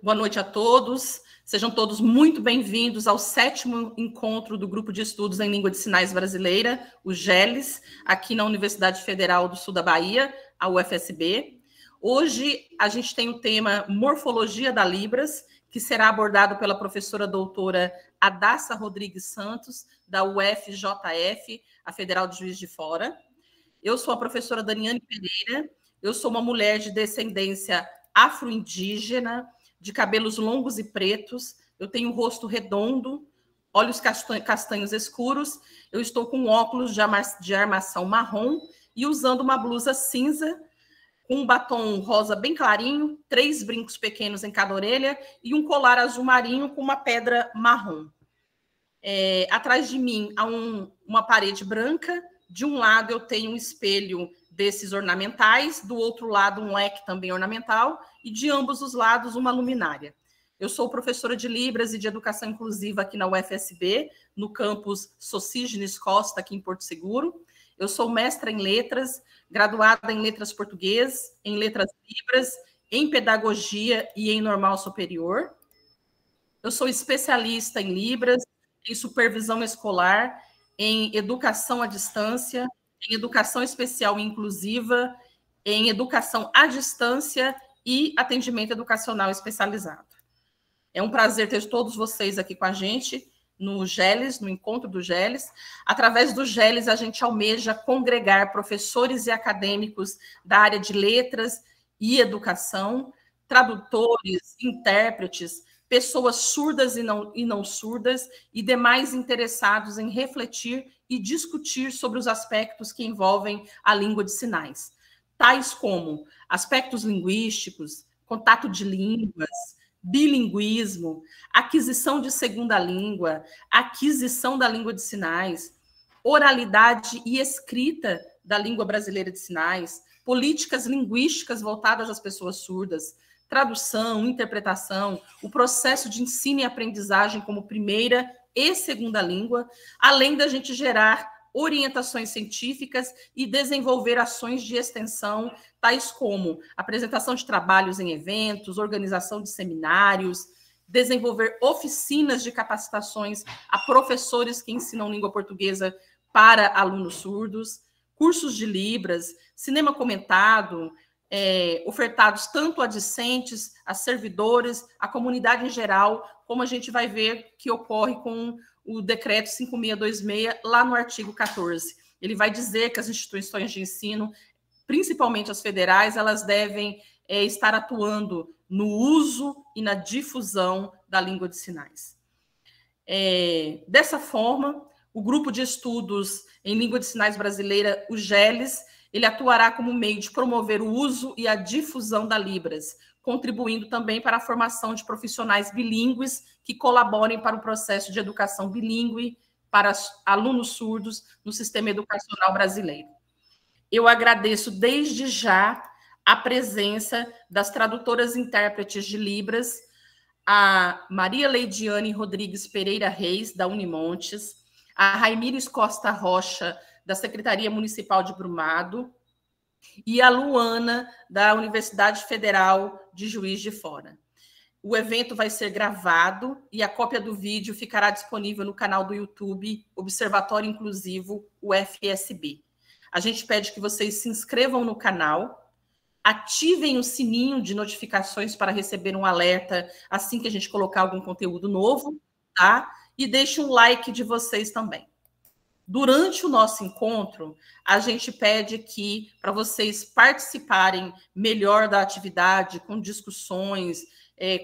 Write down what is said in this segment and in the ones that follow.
Boa noite a todos. Sejam todos muito bem-vindos ao 7º encontro do Grupo de Estudos em Língua de Sinais Brasileira, o GELES, aqui na Universidade Federal do Sul da Bahia, a UFSB. Hoje a gente tem o tema Morfologia da Libras, que será abordado pela professora doutora Adassa Rodrigues Santos, da UFJF, a Federal de Juiz de Fora. Eu sou a professora Daniane Pereira, eu sou uma mulher de descendência afro-indígena, de cabelos longos e pretos, eu tenho um rosto redondo, olhos castanhos escuros, eu estou com óculos de armação marrom e usando uma blusa cinza, com um batom rosa bem clarinho, 3 brincos pequenos em cada orelha e um colar azul marinho com uma pedra marrom. Atrás de mim há uma parede branca, de um lado eu tenho um espelho desses ornamentais, do outro lado um leque também ornamental, e de ambos os lados uma luminária. Eu sou professora de Libras e de Educação Inclusiva aqui na UFSB, no campus Socígenes Costa, aqui em Porto Seguro. Eu sou mestra em Letras, graduada em Letras Português, em Letras Libras, em Pedagogia e em Normal Superior. Eu sou especialista em Libras, em Supervisão Escolar, em Educação à Distância, em Educação Especial e Inclusiva, em Educação à Distância e Atendimento Educacional Especializado. É um prazer ter todos vocês aqui com a gente no GELES, no encontro do GELES. Através do GELES, a gente almeja congregar professores e acadêmicos da área de letras e educação, tradutores, intérpretes, pessoas surdas e não surdas e demais interessados em refletir e discutir sobre os aspectos que envolvem a língua de sinais, tais como aspectos linguísticos, contato de línguas, bilinguismo, aquisição de segunda língua, aquisição da língua de sinais, oralidade e escrita da língua brasileira de sinais, políticas linguísticas voltadas às pessoas surdas, tradução, interpretação, o processo de ensino e aprendizagem como primeira e segunda língua, além da gente gerar orientações científicas e desenvolver ações de extensão, tais como apresentação de trabalhos em eventos, organização de seminários, desenvolver oficinas de capacitações a professores que ensinam língua portuguesa para alunos surdos, cursos de Libras, cinema comentado, ofertados tanto a discentes, a servidores, a comunidade em geral, como a gente vai ver que ocorre com o decreto 5626, lá no artigo 14. Ele vai dizer que as instituições de ensino, principalmente as federais, elas devem estar atuando no uso e na difusão da língua de sinais. Dessa forma, o Grupo de Estudos em Língua de Sinais Brasileira, o GELES, ele atuará como meio de promover o uso e a difusão da Libras, contribuindo também para a formação de profissionais bilíngues que colaborem para o processo de educação bilíngue para alunos surdos no sistema educacional brasileiro. Eu agradeço desde já a presença das tradutoras e intérpretes de Libras, a Maria Leidiane Rodrigues Pereira Reis, da Unimontes, a Raimires Costa Rocha, da Secretaria Municipal de Brumado, e a Luana, da Universidade Federal de Juiz de Fora. O evento vai ser gravado e a cópia do vídeo ficará disponível no canal do YouTube Observatório Inclusivo UFSB. A gente pede que vocês se inscrevam no canal, ativem o sininho de notificações para receber um alerta assim que a gente colocar algum conteúdo novo, tá? E deixem um like de vocês também. Durante o nosso encontro, a gente pede que, para vocês participarem melhor da atividade, com discussões,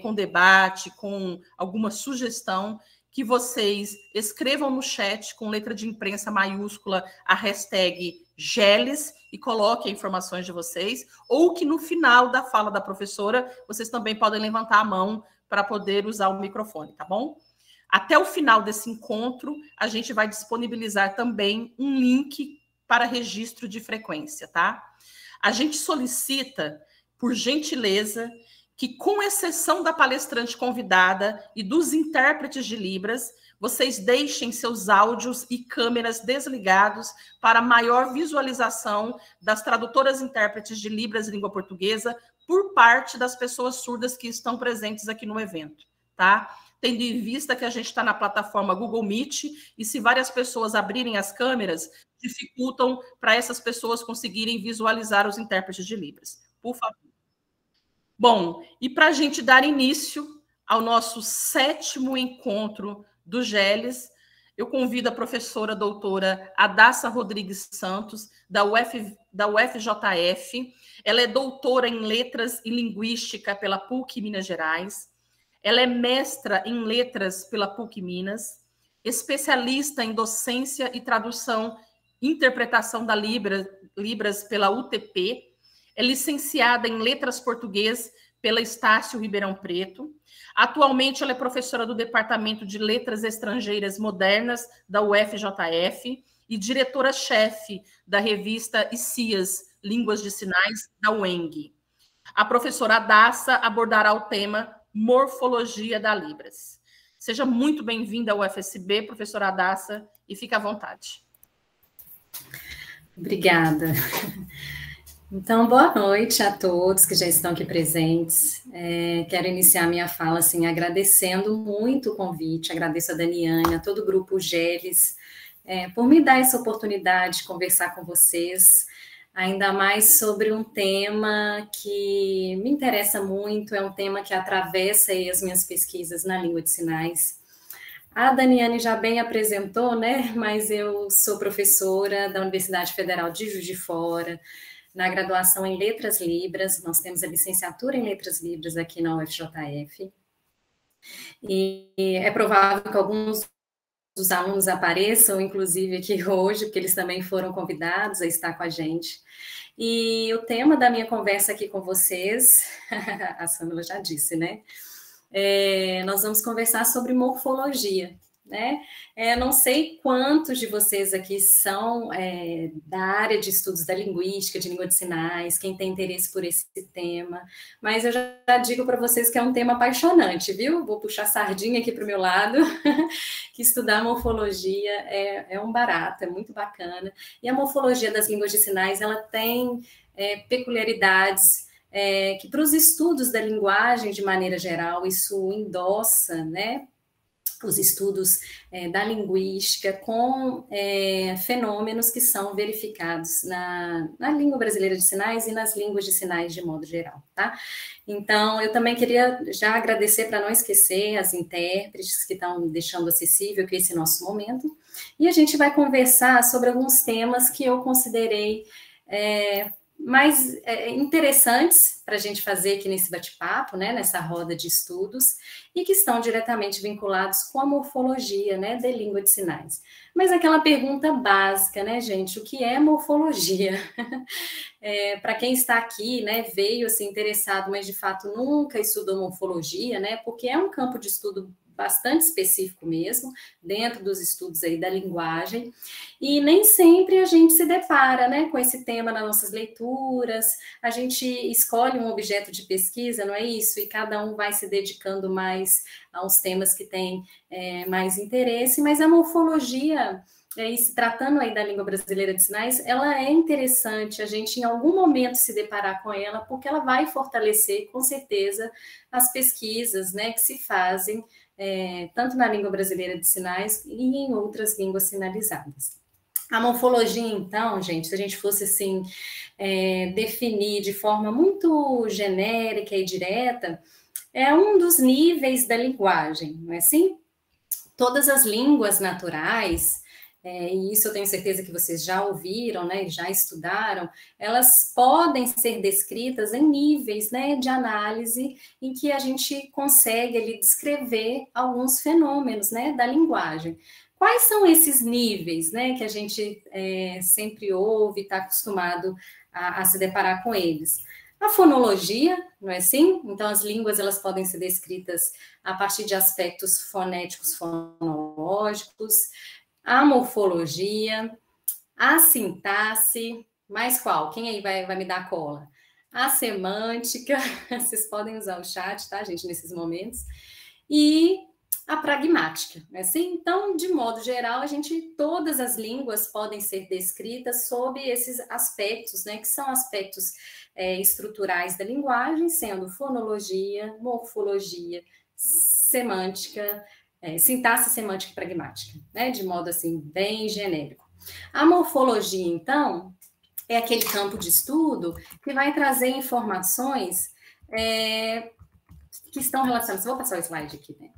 com debate, com alguma sugestão, que vocês escrevam no chat com letra de imprensa maiúscula a hashtag GELES e coloquem informações de vocês, ou que no final da fala da professora, vocês também podem levantar a mão para poder usar o microfone, tá bom? Até o final desse encontro, a gente vai disponibilizar também um link para registro de frequência, tá? A gente solicita, por gentileza, que, com exceção da palestrante convidada e dos intérpretes de Libras, vocês deixem seus áudios e câmeras desligados para maior visualização das tradutoras e intérpretes de Libras e língua portuguesa por parte das pessoas surdas que estão presentes aqui no evento, tá? Tendo em vista que a gente está na plataforma Google Meet e se várias pessoas abrirem as câmeras, dificultam para essas pessoas conseguirem visualizar os intérpretes de Libras. Por favor. Bom, e para a gente dar início ao nosso 7º encontro do GELES, eu convido a professora doutora Adassa Rodrigues Santos, da UFJF. Ela é doutora em Letras e Linguística pela PUC Minas Gerais. Ela é mestra em Letras pela PUC Minas, especialista em docência e tradução e interpretação da Libras pela UTP, é licenciada em Letras Português pela Estácio Ribeirão Preto. Atualmente, ela é professora do Departamento de Letras Estrangeiras Modernas da UFJF e diretora-chefe da revista ICIAS, Línguas de Sinais, da UENG. A professora Adassa abordará o tema Morfologia da Libras. Seja muito bem-vinda ao UFSB, professora Adassa, e fique à vontade. Obrigada. Então, boa noite a todos que já estão aqui presentes. Quero iniciar minha fala assim, agradecendo muito o convite, agradeço a Daniane, a todo o grupo GELES, por me dar essa oportunidade de conversar com vocês, ainda mais sobre um tema que me interessa muito, é um tema que atravessa aí as minhas pesquisas na língua de sinais. A Daniane já bem apresentou, né? Mas eu sou professora da Universidade Federal de Juiz de Fora, na graduação em Letras Libras, nós temos a licenciatura em Letras Libras aqui na UFJF, e é provável que alguns dos alunos apareçam, inclusive aqui hoje, porque eles também foram convidados a estar com a gente. E o tema da minha conversa aqui com vocês, a Sâmila já disse, né? Nós vamos conversar sobre morfologia, né? Não sei quantos de vocês aqui são da área de estudos da linguística, de língua de sinais, quem tem interesse por esse tema, mas eu já digo para vocês que é um tema apaixonante, viu? Vou puxar a sardinha aqui para o meu lado, que estudar morfologia é um barato, é muito bacana, e a morfologia das línguas de sinais, ela tem peculiaridades que para os estudos da linguagem, de maneira geral, isso endossa, né, os estudos da linguística com fenômenos que são verificados na língua brasileira de sinais e nas línguas de sinais de modo geral, tá? Então, eu também queria já agradecer, para não esquecer, as intérpretes que estão deixando acessível que esse nosso momento, e a gente vai conversar sobre alguns temas que eu considerei mais interessantes para a gente fazer aqui nesse bate-papo, né, nessa roda de estudos, e que estão diretamente vinculados com a morfologia, né, de língua de sinais. Mas aquela pergunta básica, né, gente, o que é morfologia? Para quem está aqui, né, veio assim interessado, mas de fato nunca estudou morfologia, né, porque é um campo de estudo bastante específico mesmo, dentro dos estudos aí da linguagem, e nem sempre a gente se depara, né, com esse tema nas nossas leituras, a gente escolhe um objeto de pesquisa, não é isso? E cada um vai se dedicando mais aos temas que têm mais interesse, mas a morfologia, e se tratando aí da língua brasileira de sinais, ela é interessante a gente em algum momento se deparar com ela, porque ela vai fortalecer, com certeza, as pesquisas, né, que se fazem tanto na língua brasileira de sinais e em outras línguas sinalizadas. A morfologia, então, gente, se a gente fosse assim definir de forma muito genérica e direta, é um dos níveis da linguagem, não é assim? Todas as línguas naturais, e isso eu tenho certeza que vocês já ouviram, né, já estudaram, elas podem ser descritas em níveis, né, de análise em que a gente consegue ali descrever alguns fenômenos, né, da linguagem. Quais são esses níveis, né, que a gente sempre ouve, está acostumado a se deparar com eles? A fonologia, não é assim? Então, as línguas elas podem ser descritas a partir de aspectos fonéticos, fonológicos, a morfologia, a sintaxe, mais qual? Quem aí vai me dar cola? a semântica, vocês podem usar o chat, tá, gente, nesses momentos, e a pragmática, né? Assim, então, de modo geral, todas as línguas podem ser descritas sob esses aspectos, né, que são aspectos estruturais da linguagem, sendo fonologia, morfologia, semântica, sintaxe semântica e pragmática, né, de modo assim bem genérico. A morfologia, então, é aquele campo de estudo que vai trazer informações que estão relacionadas, vou passar o slide aqui, né?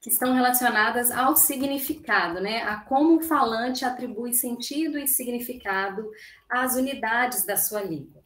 Que estão relacionadas ao significado, né? A como o falante atribui sentido e significado às unidades da sua língua.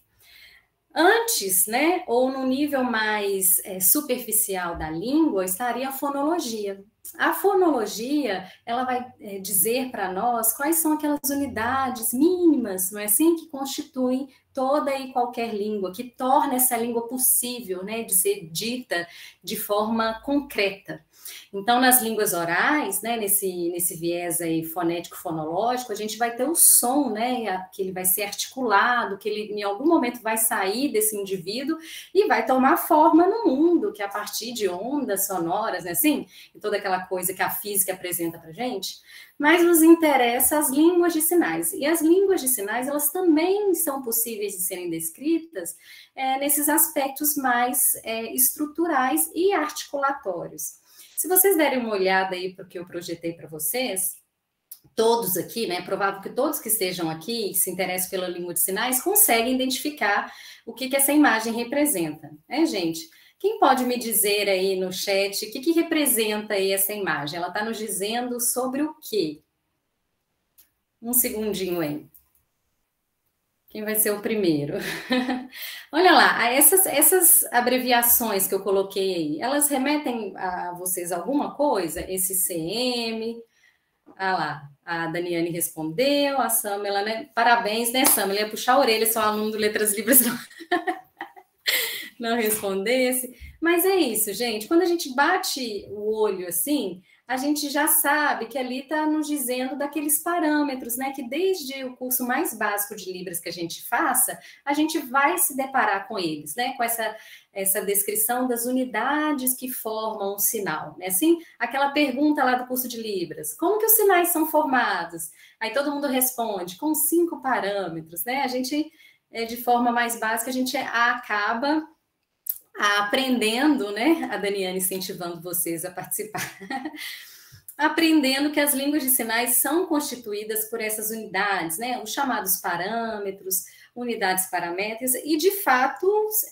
Antes, né, ou no nível mais superficial da língua, estaria a fonologia. A fonologia, ela vai dizer para nós quais são aquelas unidades mínimas, não é assim, que constituem toda e qualquer língua, que torna essa língua possível, né, de ser dita de forma concreta. Então, nas línguas orais, né, nesse viés aí fonético-fonológico, a gente vai ter o som, né, que ele vai ser articulado, que ele em algum momento vai sair desse indivíduo e vai tomar forma no mundo, que é a partir de ondas sonoras, né, assim, e toda aquela coisa que a física apresenta para a gente. Mas nos interessa as línguas de sinais. E as línguas de sinais, elas também são possíveis de serem descritas nesses aspectos mais estruturais e articulatórios. Se vocês derem uma olhada aí para o que eu projetei para vocês, todos aqui, né? É provável que todos que estejam aqui, que se interessam pela língua de sinais, conseguem identificar o que essa imagem representa, né, gente? Quem pode me dizer aí no chat o que representa aí essa imagem? Ela está nos dizendo sobre o quê? Um segundinho aí. Quem vai ser o primeiro? Olha lá, essas abreviações que eu coloquei aí, elas remetem a vocês alguma coisa? Esse CM, lá, a Daniane respondeu, a Samela, né? Parabéns, né, Samela? Ia puxar a orelha se o aluno do Letras Livres não respondesse. Mas é isso, gente. Quando a gente bate o olho assim, a gente já sabe que ali está nos dizendo daqueles parâmetros, né? Que desde o curso mais básico de Libras que a gente faça, a gente vai se deparar com eles, né? Com essa descrição das unidades que formam um sinal, né? Assim, aquela pergunta lá do curso de Libras, como que os sinais são formados? Aí todo mundo responde, com 5 parâmetros, né? A gente, de forma mais básica, a gente acaba aprendendo, né? A Daniane incentivando vocês a participar. Aprendendo que as línguas de sinais são constituídas por essas unidades, né? Os chamados parâmetros, unidades paramétricas, e de fato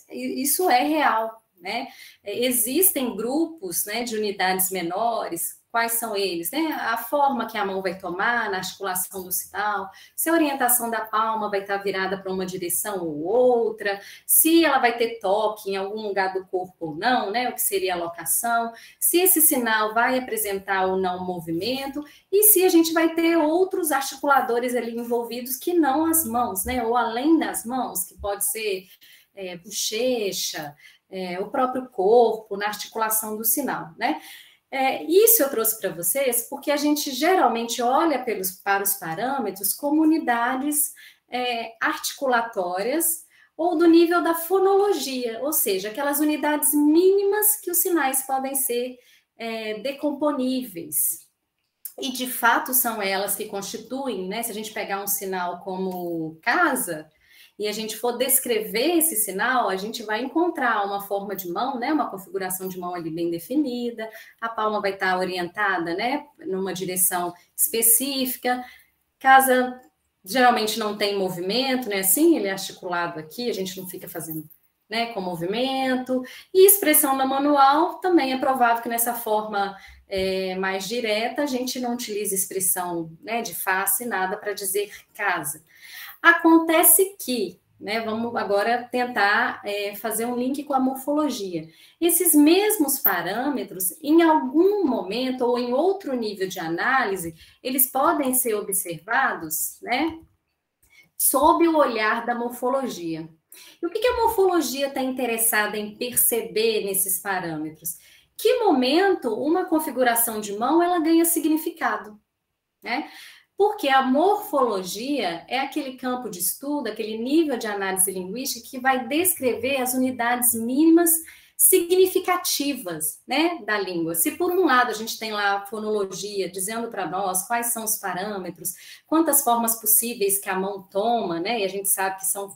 isso é real, né? Existem grupos, né, de unidades menores. Quais são eles, né? A forma que a mão vai tomar na articulação do sinal, se a orientação da palma vai estar virada para uma direção ou outra, se ela vai ter toque em algum lugar do corpo ou não, né? O que seria a locação, se esse sinal vai apresentar ou não movimento, e se a gente vai ter outros articuladores ali envolvidos que não as mãos, né? Ou além das mãos, que pode ser bochecha, o próprio corpo, na articulação do sinal, né? Isso eu trouxe para vocês porque a gente geralmente olha para os parâmetros como unidades articulatórias ou do nível da fonologia, ou seja, aquelas unidades mínimas que os sinais podem ser decomponíveis. E, de fato, são elas que constituem, né? Se a gente pegar um sinal como casa e a gente for descrever esse sinal, a gente vai encontrar uma forma de mão, né? Uma configuração de mão ali bem definida, a palma vai estar orientada, né? Numa direção específica. Casa geralmente não tem movimento, né? Assim, ele é articulado aqui, a gente não fica fazendo, né, com movimento. E expressão na manual também é provável que nessa forma mais direta a gente não utilize expressão, né, de face, nada para dizer casa. Acontece que, né, vamos agora tentar fazer um link com a morfologia. Esses mesmos parâmetros, em algum momento ou em outro nível de análise, eles podem ser observados, né, sob o olhar da morfologia. E o que a morfologia está interessada em perceber nesses parâmetros? Que momento uma configuração de mão ela ganha significado, né? Porque a morfologia é aquele campo de estudo, aquele nível de análise linguística que vai descrever as unidades mínimas significativas, né, da língua. Se por um lado a gente tem lá a fonologia dizendo para nós quais são os parâmetros, quantas formas possíveis que a mão toma, né, e a gente sabe que são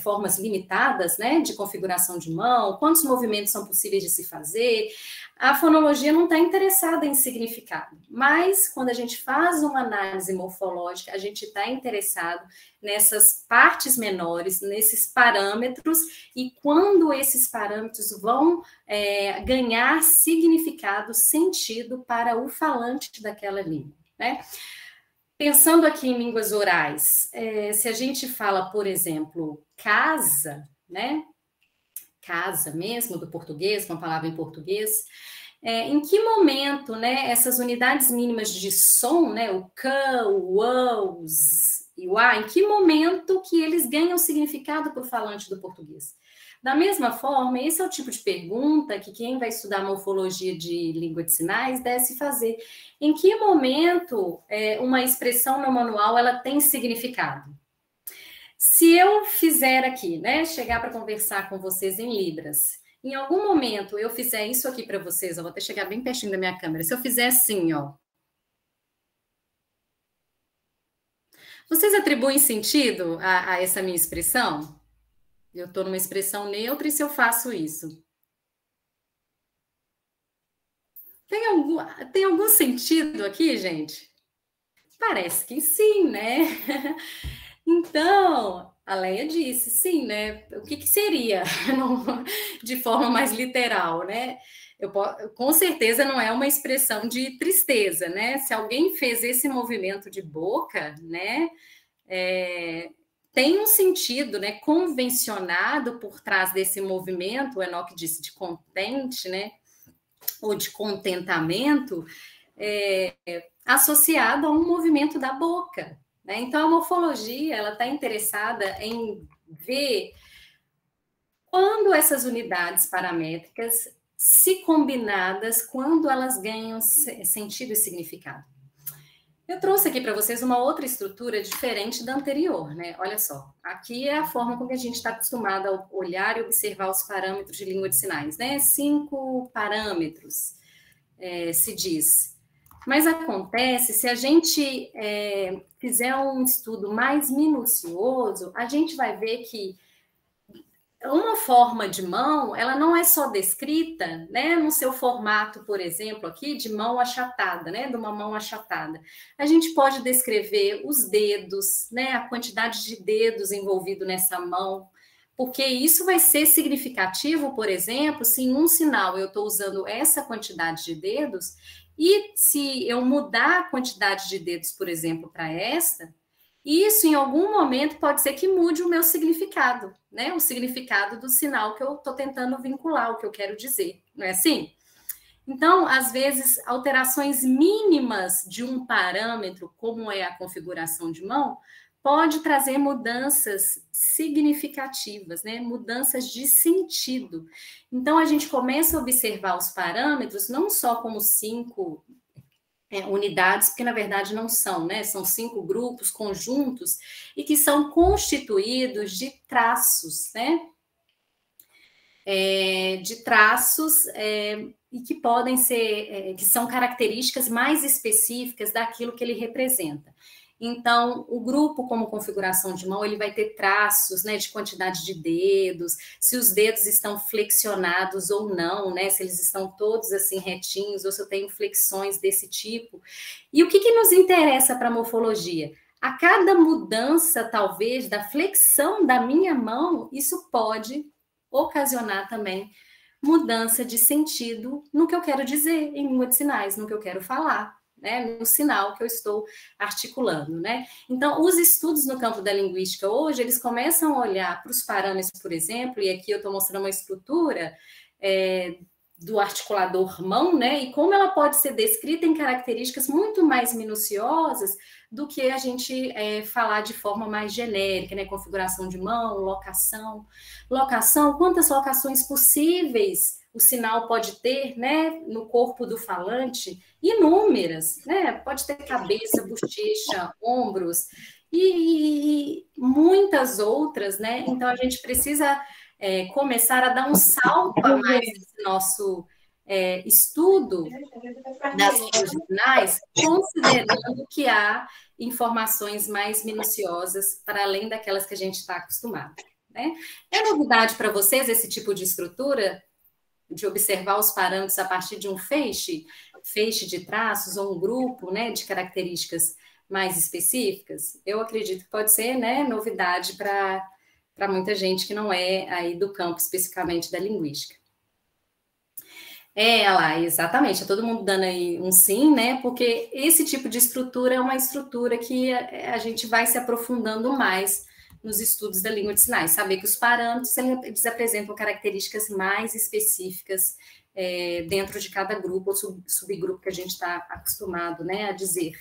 formas limitadas, né, de configuração de mão, quantos movimentos são possíveis de se fazer. A fonologia não está interessada em significado, mas quando a gente faz uma análise morfológica, a gente está interessado nessas partes menores, nesses parâmetros, e quando esses parâmetros vão ganhar significado, sentido para o falante daquela língua, né? Pensando aqui em línguas orais, se a gente fala, por exemplo, casa, né? Casa mesmo, do português, uma palavra em português, em que momento, né, essas unidades mínimas de som, né, o c, o a, o z e o a, em que momento que eles ganham significado para o falante do português? Da mesma forma, esse é o tipo de pergunta que quem vai estudar morfologia de língua de sinais deve se fazer. Em que momento uma expressão no manual ela tem significado? Se eu fizer aqui, né, chegar para conversar com vocês em Libras, em algum momento eu fizer isso aqui para vocês, eu vou até chegar bem pertinho da minha câmera, se eu fizer assim, ó. Vocês atribuem sentido a essa minha expressão? Eu estou numa expressão neutra e se eu faço isso? Tem algum sentido aqui, gente? Parece que sim, né? Então, a Leia disse, sim, né? O que seria, de forma mais literal, né? Com certeza não é uma expressão de tristeza, né? Se alguém fez esse movimento de boca, né? Tem um sentido, né? Convencionado por trás desse movimento, o Enoch disse de contente, né? Ou de contentamento, associado a um movimento da boca, né? Então, a morfologia ela está interessada em ver quando essas unidades paramétricas, se combinadas, quando elas ganham sentido e significado. Eu trouxe aqui para vocês uma outra estrutura diferente da anterior, né? Olha só, aqui é a forma como a gente está acostumado a olhar e observar os parâmetros de língua de sinais, né? 5 parâmetros, se diz. Mas acontece, se a gente fizer um estudo mais minucioso, a gente vai ver que uma forma de mão, ela não é só descrita, né, no seu formato, por exemplo, aqui, de mão achatada, né, de uma mão achatada. A gente pode descrever os dedos, né, a quantidade de dedos envolvido nessa mão, porque isso vai ser significativo, por exemplo, se em um sinal eu estou usando essa quantidade de dedos, e se eu mudar a quantidade de dedos, por exemplo, para esta, isso, em algum momento, pode ser que mude o meu significado, né? O significado do sinal que eu estou tentando vincular, o que eu quero dizer, não é assim? Então, às vezes, alterações mínimas de um parâmetro, como é a configuração de mão, pode trazer mudanças significativas, né? Mudanças de sentido. Então, a gente começa a observar os parâmetros não só como 5 unidades, porque na verdade não são, né? São 5 grupos, conjuntos, e que são constituídos de traços, né? De traços e que podem ser, que são características mais específicas daquilo que ele representa. Então, o grupo, como configuração de mão, ele vai ter traços, né, de quantidade de dedos, se os dedos estão flexionados ou não, né, se eles estão todos assim retinhos, ou se eu tenho flexões desse tipo. E o que nos interessa para a morfologia? A cada mudança, talvez, da flexão da minha mão, isso pode ocasionar também mudança de sentido no que eu quero dizer em língua de sinais, no que eu quero falar, né, no sinal que eu estou articulando, né? Então, os estudos no campo da linguística hoje, eles começam a olhar para os parâmetros, por exemplo, e aqui eu estou mostrando uma estrutura do articulador mão, né, e como ela pode ser descrita em características muito mais minuciosas do que a gente falar de forma mais genérica, né, configuração de mão, locação. Locação, quantas locações possíveis o sinal pode ter, né, no corpo do falante, inúmeras, né? Pode ter cabeça, bochecha, ombros e muitas outras, né? Então a gente precisa começar a dar um salto a mais nesse nosso estudo das línguas de sinais, considerando que há informações mais minuciosas para além daquelas que a gente está acostumado, né? É novidade para vocês esse tipo de estrutura, de observar os parâmetros a partir de um feixe de traços ou um grupo, né, de características mais específicas? Eu acredito que pode ser, né, novidade para muita gente que não é aí do campo especificamente da linguística. Lá, exatamente, todo mundo dando aí um sim, né? Porque esse tipo de estrutura é uma estrutura que a gente vai se aprofundando mais nos estudos da língua de sinais, saber que os parâmetros eles apresentam características mais específicas dentro de cada grupo ou subgrupo que a gente está acostumado, né, a dizer.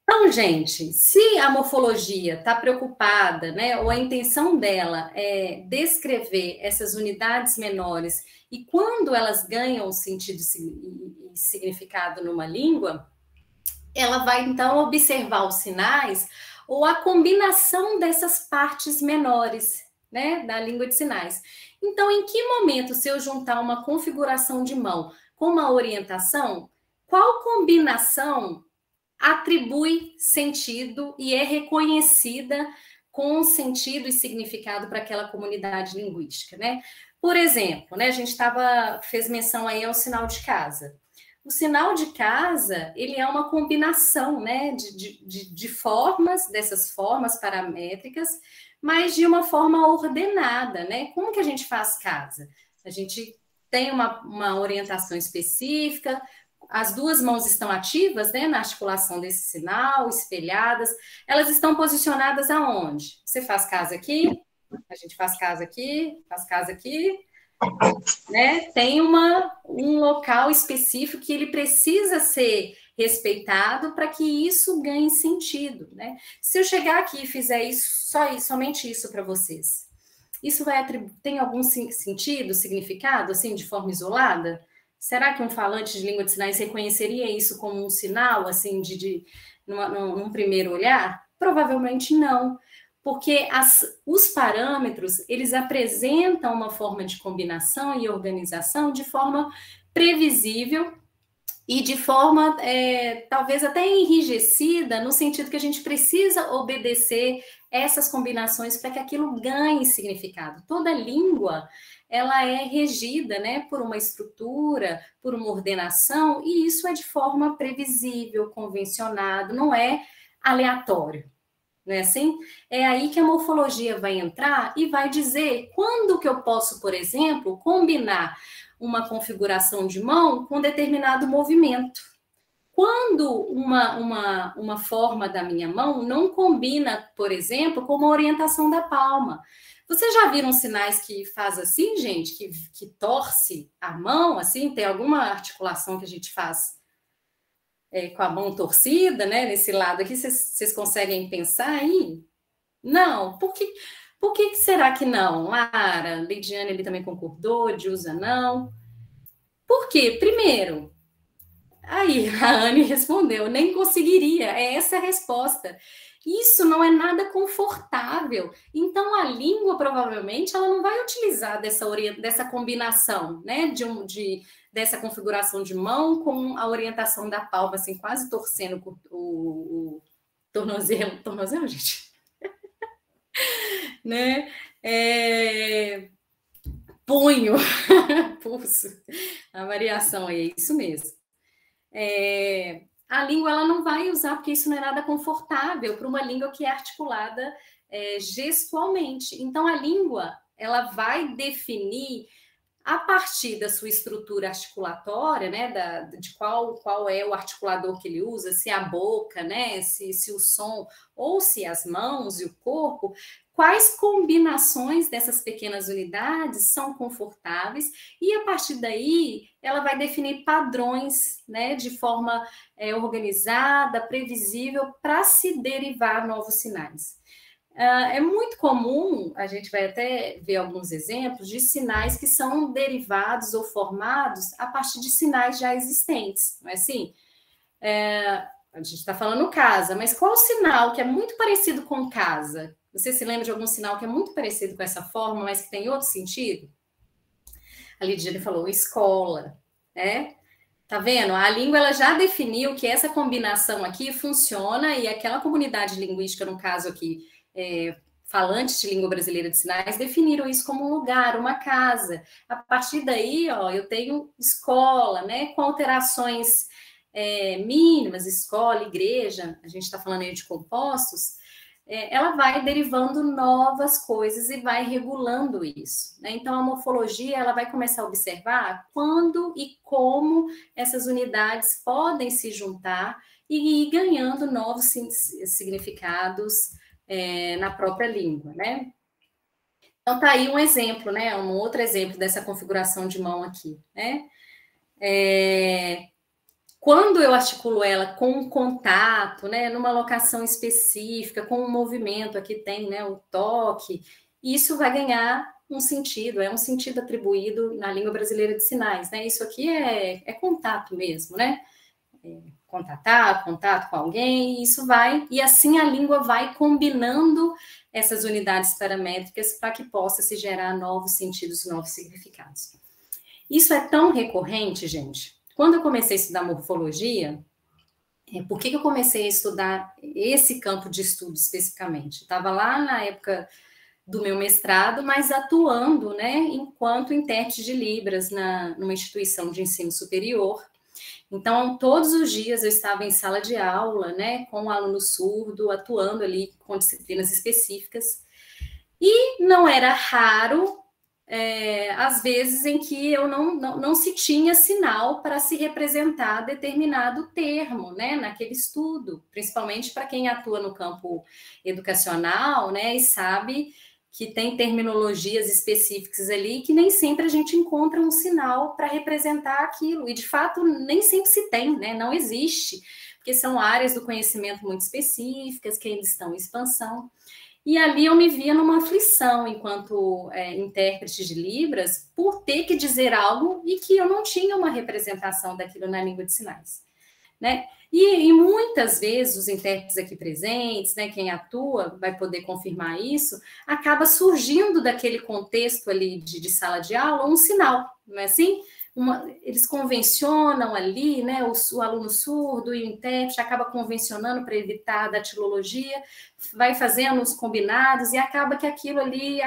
Então, gente, se a morfologia está preocupada, né, ou a intenção dela é descrever essas unidades menores e quando elas ganham sentido e significado numa língua, ela vai, então, observar os sinais ou a combinação dessas partes menores, né, da língua de sinais. Então, em que momento, se eu juntar uma configuração de mão com uma orientação, qual combinação atribui sentido e é reconhecida com sentido e significado para aquela comunidade linguística, né? Por exemplo, né, a gente fez menção aí ao sinal de casa. O sinal de casa, ele é uma combinação, né, de formas, dessas formas paramétricas, mas de uma forma ordenada, né? Como que a gente faz casa? A gente tem uma orientação específica, as duas mãos estão ativas, né, na articulação desse sinal, espelhadas. Elas estão posicionadas aonde? Você faz casa aqui, a gente faz casa aqui, né? Tem um local específico que ele precisa ser respeitado para que isso ganhe sentido, né? Se eu chegar aqui e fizer somente isso para vocês, isso tem algum sentido, significado, assim, de forma isolada? Será que um falante de língua de sinais reconheceria isso como um sinal, assim, num primeiro olhar? Provavelmente não, porque os parâmetros, eles apresentam uma forma de combinação e organização de forma previsível e de forma, talvez até enrijecida, no sentido que a gente precisa obedecer essas combinações para que aquilo ganhe significado. Toda língua, ela é regida, né, por uma estrutura, por uma ordenação, e isso é de forma previsível, convencionado, não é aleatório. Não é assim? É aí que a morfologia vai entrar e vai dizer quando que eu posso, por exemplo, combinar uma configuração de mão com determinado movimento. Quando uma forma da minha mão não combina, por exemplo, com uma orientação da palma. Vocês já viram sinais que faz assim, gente? Que torce a mão, assim? Tem alguma articulação que a gente faz com a mão torcida, né? Nesse lado aqui, vocês conseguem pensar aí? Não. Por que será que não? Lara, Lidiane, ele também concordou, Dilza não. Por quê? Primeiro, aí a Anne respondeu, nem conseguiria, essa é a resposta. Isso não é nada confortável. Então, a língua, provavelmente, ela não vai utilizar dessa combinação, né? Dessa configuração de mão com a orientação da palma, assim, quase torcendo o tornozelo. Tornozelo, gente? Né? Punho, pulso. A variação aí, é isso mesmo. A língua ela não vai usar, porque isso não é nada confortável para uma língua que é articulada gestualmente. Então, a língua ela vai definir, a partir da sua estrutura articulatória, né, de qual é o articulador que ele usa, se a boca, né, se o som, ou se as mãos e o corpo, quais combinações dessas pequenas unidades são confortáveis, e a partir daí ela vai definir padrões, né, de forma organizada, previsível, para se derivar novos sinais. É muito comum, a gente vai até ver alguns exemplos de sinais que são derivados ou formados a partir de sinais já existentes, não é assim? A gente está falando casa, mas qual o sinal que é muito parecido com casa? Você se lembra de algum sinal que é muito parecido com essa forma, mas que tem outro sentido? A Lidiane falou escola, né? Tá vendo? A língua ela já definiu que essa combinação aqui funciona e aquela comunidade linguística, no caso aqui, falantes de língua brasileira de sinais, definiram isso como um lugar, uma casa. A partir daí, ó, eu tenho escola, né? Com alterações mínimas, escola, igreja, a gente está falando aí de compostos, ela vai derivando novas coisas e vai regulando isso, né? Então, a morfologia, ela vai começar a observar quando e como essas unidades podem se juntar e ir ganhando novos significados na própria língua, né? Então, tá aí um exemplo, né? Um outro exemplo dessa configuração de mão aqui, né? Quando eu articulo ela com um contato, né, numa locação específica, com um movimento, aqui tem, né, o toque, isso vai ganhar um sentido, é um sentido atribuído na língua brasileira de sinais, né? Isso aqui é contato mesmo, né? Contatar, contato com alguém, e isso vai, e assim a língua vai combinando essas unidades paramétricas para que possa se gerar novos sentidos, novos significados. Isso é tão recorrente, gente. Quando eu comecei a estudar morfologia, por que eu comecei a estudar esse campo de estudo especificamente? Estava lá na época do meu mestrado, mas atuando, né, enquanto intérprete de Libras numa instituição de ensino superior. Então, todos os dias eu estava em sala de aula, né, com um aluno surdo, atuando ali com disciplinas específicas. E não era raro às vezes em que eu não se tinha sinal para se representar determinado termo, né, naquele estudo, principalmente para quem atua no campo educacional, né, e sabe que tem terminologias específicas ali que nem sempre a gente encontra um sinal para representar aquilo, e de fato nem sempre se tem, né, não existe, porque são áreas do conhecimento muito específicas, que ainda estão em expansão. E ali eu me via numa aflição enquanto intérprete de Libras, por ter que dizer algo e que eu não tinha uma representação daquilo na língua de sinais, né? E muitas vezes os intérpretes aqui presentes, né, quem atua vai poder confirmar isso, acaba surgindo daquele contexto ali de sala de aula um sinal, não é assim? Eles convencionam ali, né, o aluno surdo e o intérprete acaba convencionando para evitar a datilologia, vai fazendo os combinados e acaba que aquilo ali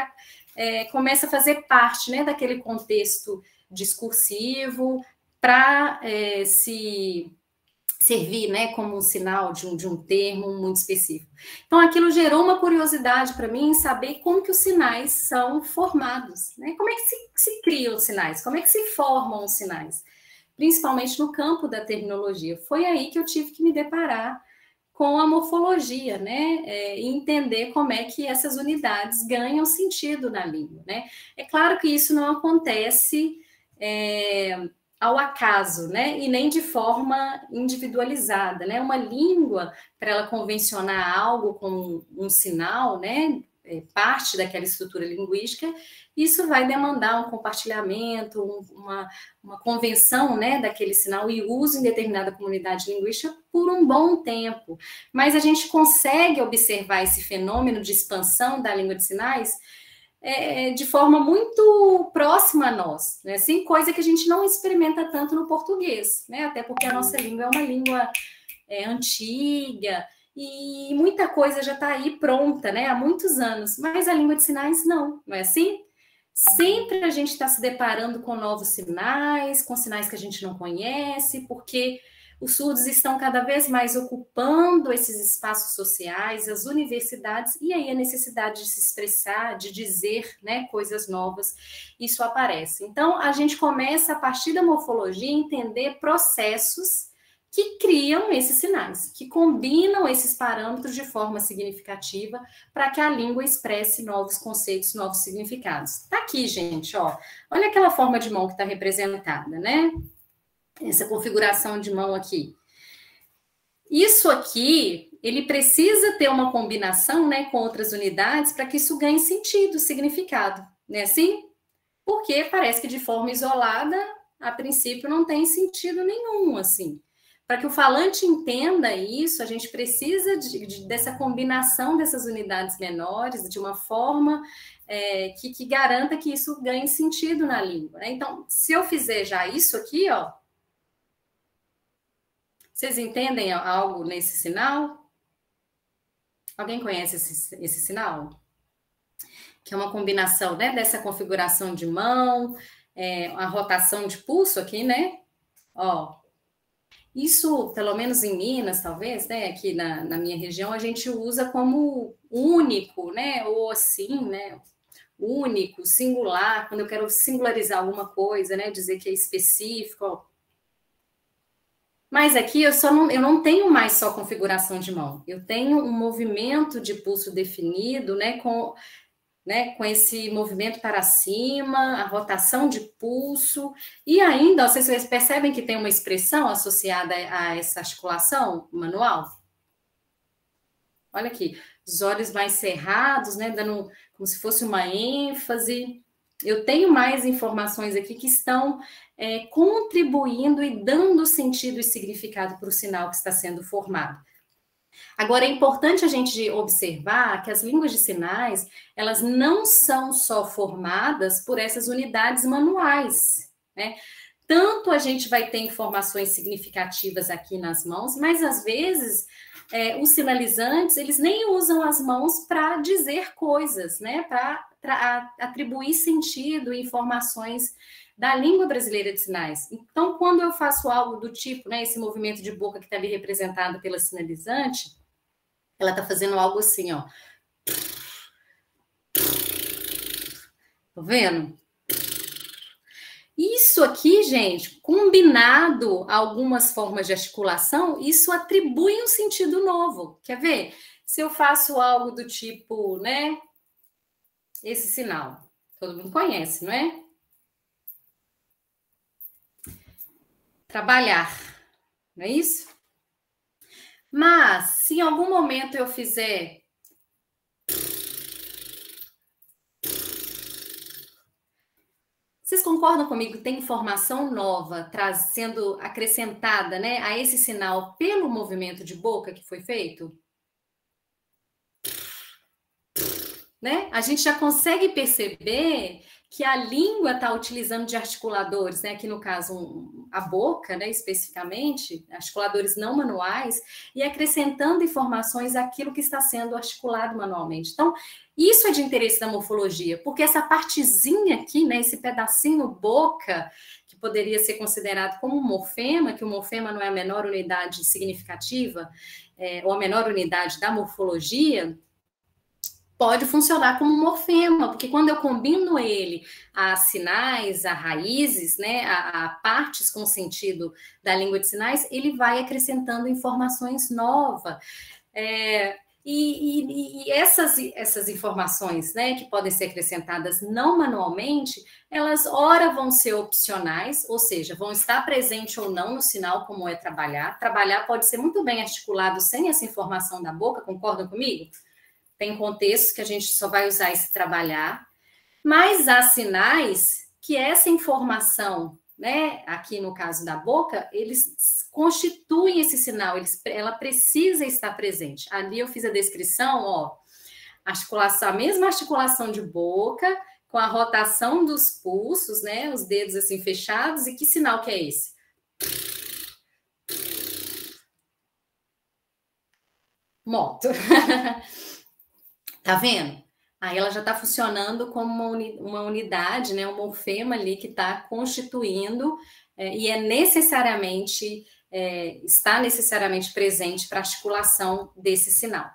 começa a fazer parte, né, daquele contexto discursivo para se servir, né, como um sinal de um termo muito específico. Então, aquilo gerou uma curiosidade para mim em saber como que os sinais são formados, né? Como é que se criam os sinais? Como é que se formam os sinais? Principalmente no campo da terminologia. Foi aí que eu tive que me deparar com a morfologia, né? E entender como é que essas unidades ganham sentido na língua, né? É claro que isso não acontece ao acaso, né? E nem de forma individualizada, né? Uma língua, para ela convencionar algo com um sinal, né? Parte daquela estrutura linguística, isso vai demandar um compartilhamento, uma convenção, né, daquele sinal e uso em determinada comunidade linguística por um bom tempo. Mas a gente consegue observar esse fenômeno de expansão da língua de sinais de forma muito próxima a nós, né? Assim, coisa que a gente não experimenta tanto no português, né? Até porque a nossa língua é uma língua antiga e muita coisa já está aí pronta, né? Há muitos anos, mas a língua de sinais não é assim? Sempre a gente está se deparando com novos sinais, com sinais que a gente não conhece, porque os surdos estão cada vez mais ocupando esses espaços sociais, as universidades, e aí a necessidade de se expressar, de dizer, né, coisas novas, isso aparece. Então, a gente começa, a partir da morfologia, a entender processos que criam esses sinais, que combinam esses parâmetros de forma significativa para que a língua expresse novos conceitos, novos significados. Tá aqui, gente, ó. Olha aquela forma de mão que está representada, né? Essa configuração de mão aqui. Isso aqui, ele precisa ter uma combinação, né, com outras unidades para que isso ganhe sentido, significado, né, assim? Porque parece que de forma isolada, a princípio, não tem sentido nenhum, assim. Para que o falante entenda isso, a gente precisa dessa combinação dessas unidades menores de uma forma que garanta que isso ganhe sentido na língua, né? Então, se eu fizer já isso aqui, ó, vocês entendem algo nesse sinal? Alguém conhece esse sinal? Que é uma combinação, né, dessa configuração de mão, a rotação de pulso aqui, né? Ó, isso, pelo menos em Minas, talvez, né, aqui na minha região, a gente usa como único, né, ou assim, né, único, singular, quando eu quero singularizar alguma coisa, né, dizer que é específico, ó. Mas aqui eu não tenho mais só configuração de mão, eu tenho um movimento de pulso definido, né, com esse movimento para cima, a rotação de pulso, e ainda, vocês percebem que tem uma expressão associada a essa articulação manual? Olha aqui, os olhos mais cerrados, né, dando como se fosse uma ênfase. Eu tenho mais informações aqui que estão contribuindo e dando sentido e significado para o sinal que está sendo formado. Agora, é importante a gente observar que as línguas de sinais, elas não são só formadas por essas unidades manuais, né? Tanto a gente vai ter informações significativas aqui nas mãos, mas às vezes os sinalizantes, eles nem usam as mãos para dizer coisas, né? Para atribuir sentido e informações da língua brasileira de sinais. Então, quando eu faço algo do tipo, né, esse movimento de boca que está ali representado pela sinalizante, ela está fazendo algo assim, ó. Tá vendo? Isso aqui, gente, combinado a algumas formas de articulação, isso atribui um sentido novo. Quer ver? Se eu faço algo do tipo, né? Esse sinal. Todo mundo conhece, não é? Trabalhar. Não é isso? Mas, se em algum momento eu fizer vocês concordam comigo que tem informação nova sendo acrescentada, né, a esse sinal pelo movimento de boca que foi feito? Né? A gente já consegue perceber que a língua está utilizando de articuladores, né? Aqui no caso a boca, né? Especificamente, articuladores não manuais, e acrescentando informações àquilo que está sendo articulado manualmente. Então, isso é de interesse da morfologia, porque essa partezinha aqui, né? Esse pedacinho boca, que poderia ser considerado como um morfema, que o morfema não é a menor unidade significativa, ou a menor unidade da morfologia, pode funcionar como um morfema, porque quando eu combino ele a sinais, a raízes, né, a partes com sentido da língua de sinais, ele vai acrescentando informações novas. E essas informações, né, que podem ser acrescentadas não manualmente, elas ora vão ser opcionais, ou seja, vão estar presente ou não no sinal como é trabalhar. Trabalhar pode ser muito bem articulado sem essa informação da boca, concordam comigo? Tem contextos que a gente só vai usar esse trabalhar, mas há sinais que essa informação, né, aqui no caso da boca, eles constituem esse sinal, ela precisa estar presente. Ali eu fiz a descrição, ó, articulação, a mesma articulação de boca, com a rotação dos pulsos, né, os dedos assim fechados, e que sinal que é esse? Moto. Tá vendo? Aí ela já está funcionando como uma unidade, né, um morfema ali que está constituindo e está necessariamente presente para a articulação desse sinal.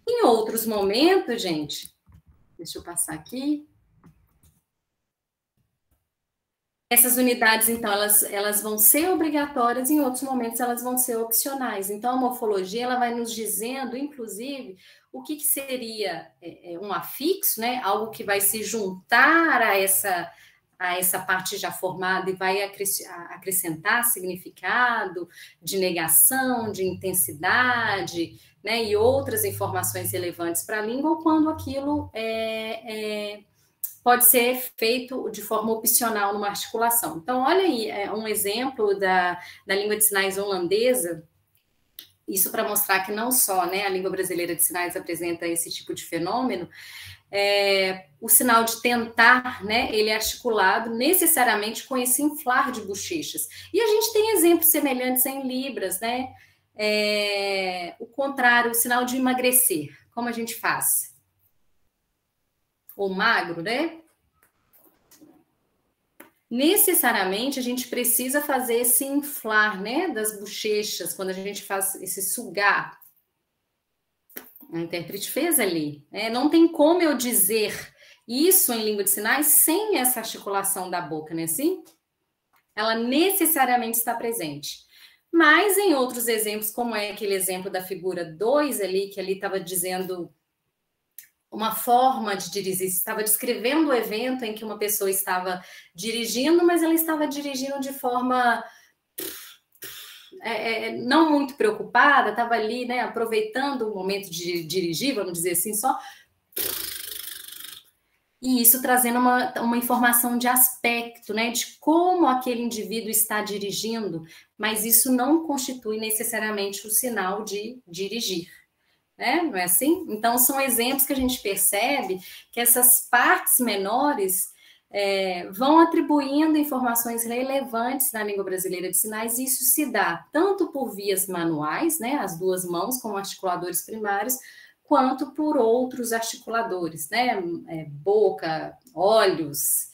Em outros momentos, gente, deixa eu passar aqui. Essas unidades, então, elas vão ser obrigatórias, em outros momentos elas vão ser opcionais. Então, a morfologia, ela vai nos dizendo, inclusive, o que seria um afixo, né? Algo que vai se juntar a essa parte já formada e vai acrescentar significado de negação, de intensidade, né, e outras informações relevantes para a língua, ou quando aquilo pode ser feito de forma opcional numa articulação. Então, olha aí, um exemplo da língua de sinais holandesa, isso para mostrar que não só, né, a língua brasileira de sinais apresenta esse tipo de fenômeno. O sinal de tentar, né, ele é articulado necessariamente com esse inflar de bochechas. E a gente tem exemplos semelhantes em Libras, né? O contrário, o sinal de emagrecer. Como a gente faz? Ou magro, né? Necessariamente a gente precisa fazer esse inflar, né, das bochechas, quando a gente faz esse sugar. A intérprete fez ali, né? Não tem como eu dizer isso em língua de sinais sem essa articulação da boca, né? Assim, ela necessariamente está presente. Mas em outros exemplos, como é aquele exemplo da figura 2 ali, que ali estava dizendo uma forma de dirigir, estava descrevendo o evento em que uma pessoa estava dirigindo, mas ela estava dirigindo de forma não muito preocupada, estava ali, né, aproveitando o momento de dirigir, vamos dizer assim, só. E isso trazendo uma informação de aspecto, né, de como aquele indivíduo está dirigindo, mas isso não constitui necessariamente o sinal de dirigir, né? Não é assim? Então, são exemplos que a gente percebe que essas partes menores vão atribuindo informações relevantes na língua brasileira de sinais, e isso se dá tanto por vias manuais, né, as duas mãos como articuladores primários, quanto por outros articuladores, né, boca, olhos,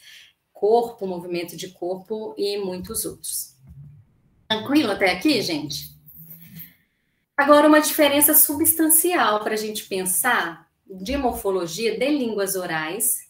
corpo, movimento de corpo e muitos outros. Tranquilo até aqui, gente? Agora, uma diferença substancial para a gente pensar de morfologia de línguas orais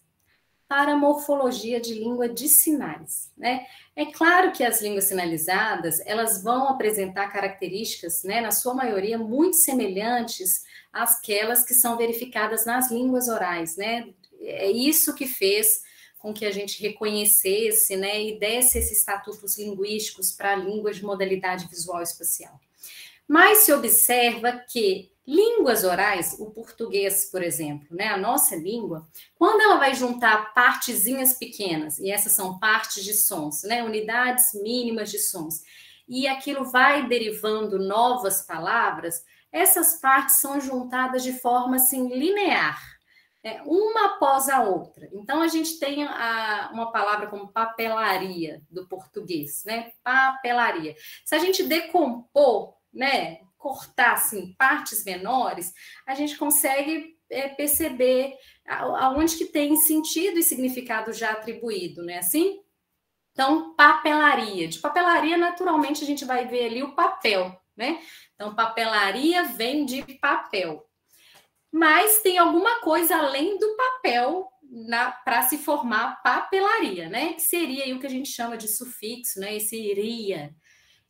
para a morfologia de língua de sinais, né? É claro que as línguas sinalizadas, elas vão apresentar características, né, na sua maioria, muito semelhantes àquelas que são verificadas nas línguas orais, né? É isso que fez com que a gente reconhecesse, né, e desse esses estatutos linguísticos para a língua de modalidade visual espacial. Mas se observa que línguas orais, o português, por exemplo, né, a nossa língua, quando ela vai juntar partezinhas pequenas, e essas são partes de sons, né, unidades mínimas de sons, e aquilo vai derivando novas palavras, essas partes são juntadas de forma assim linear, uma após a outra. Então a gente tem uma palavra como papelaria do português, né? Papelaria. Se a gente decompor, né, cortar assim, partes menores, a gente consegue perceber aonde que tem sentido e significado já atribuído, né? Assim? Então, papelaria. De papelaria, naturalmente, a gente vai ver ali o papel, né? Então, papelaria vem de papel. Mas tem alguma coisa além do papel para se formar papelaria, né? Que seria aí o que a gente chama de sufixo, né? Esse iria.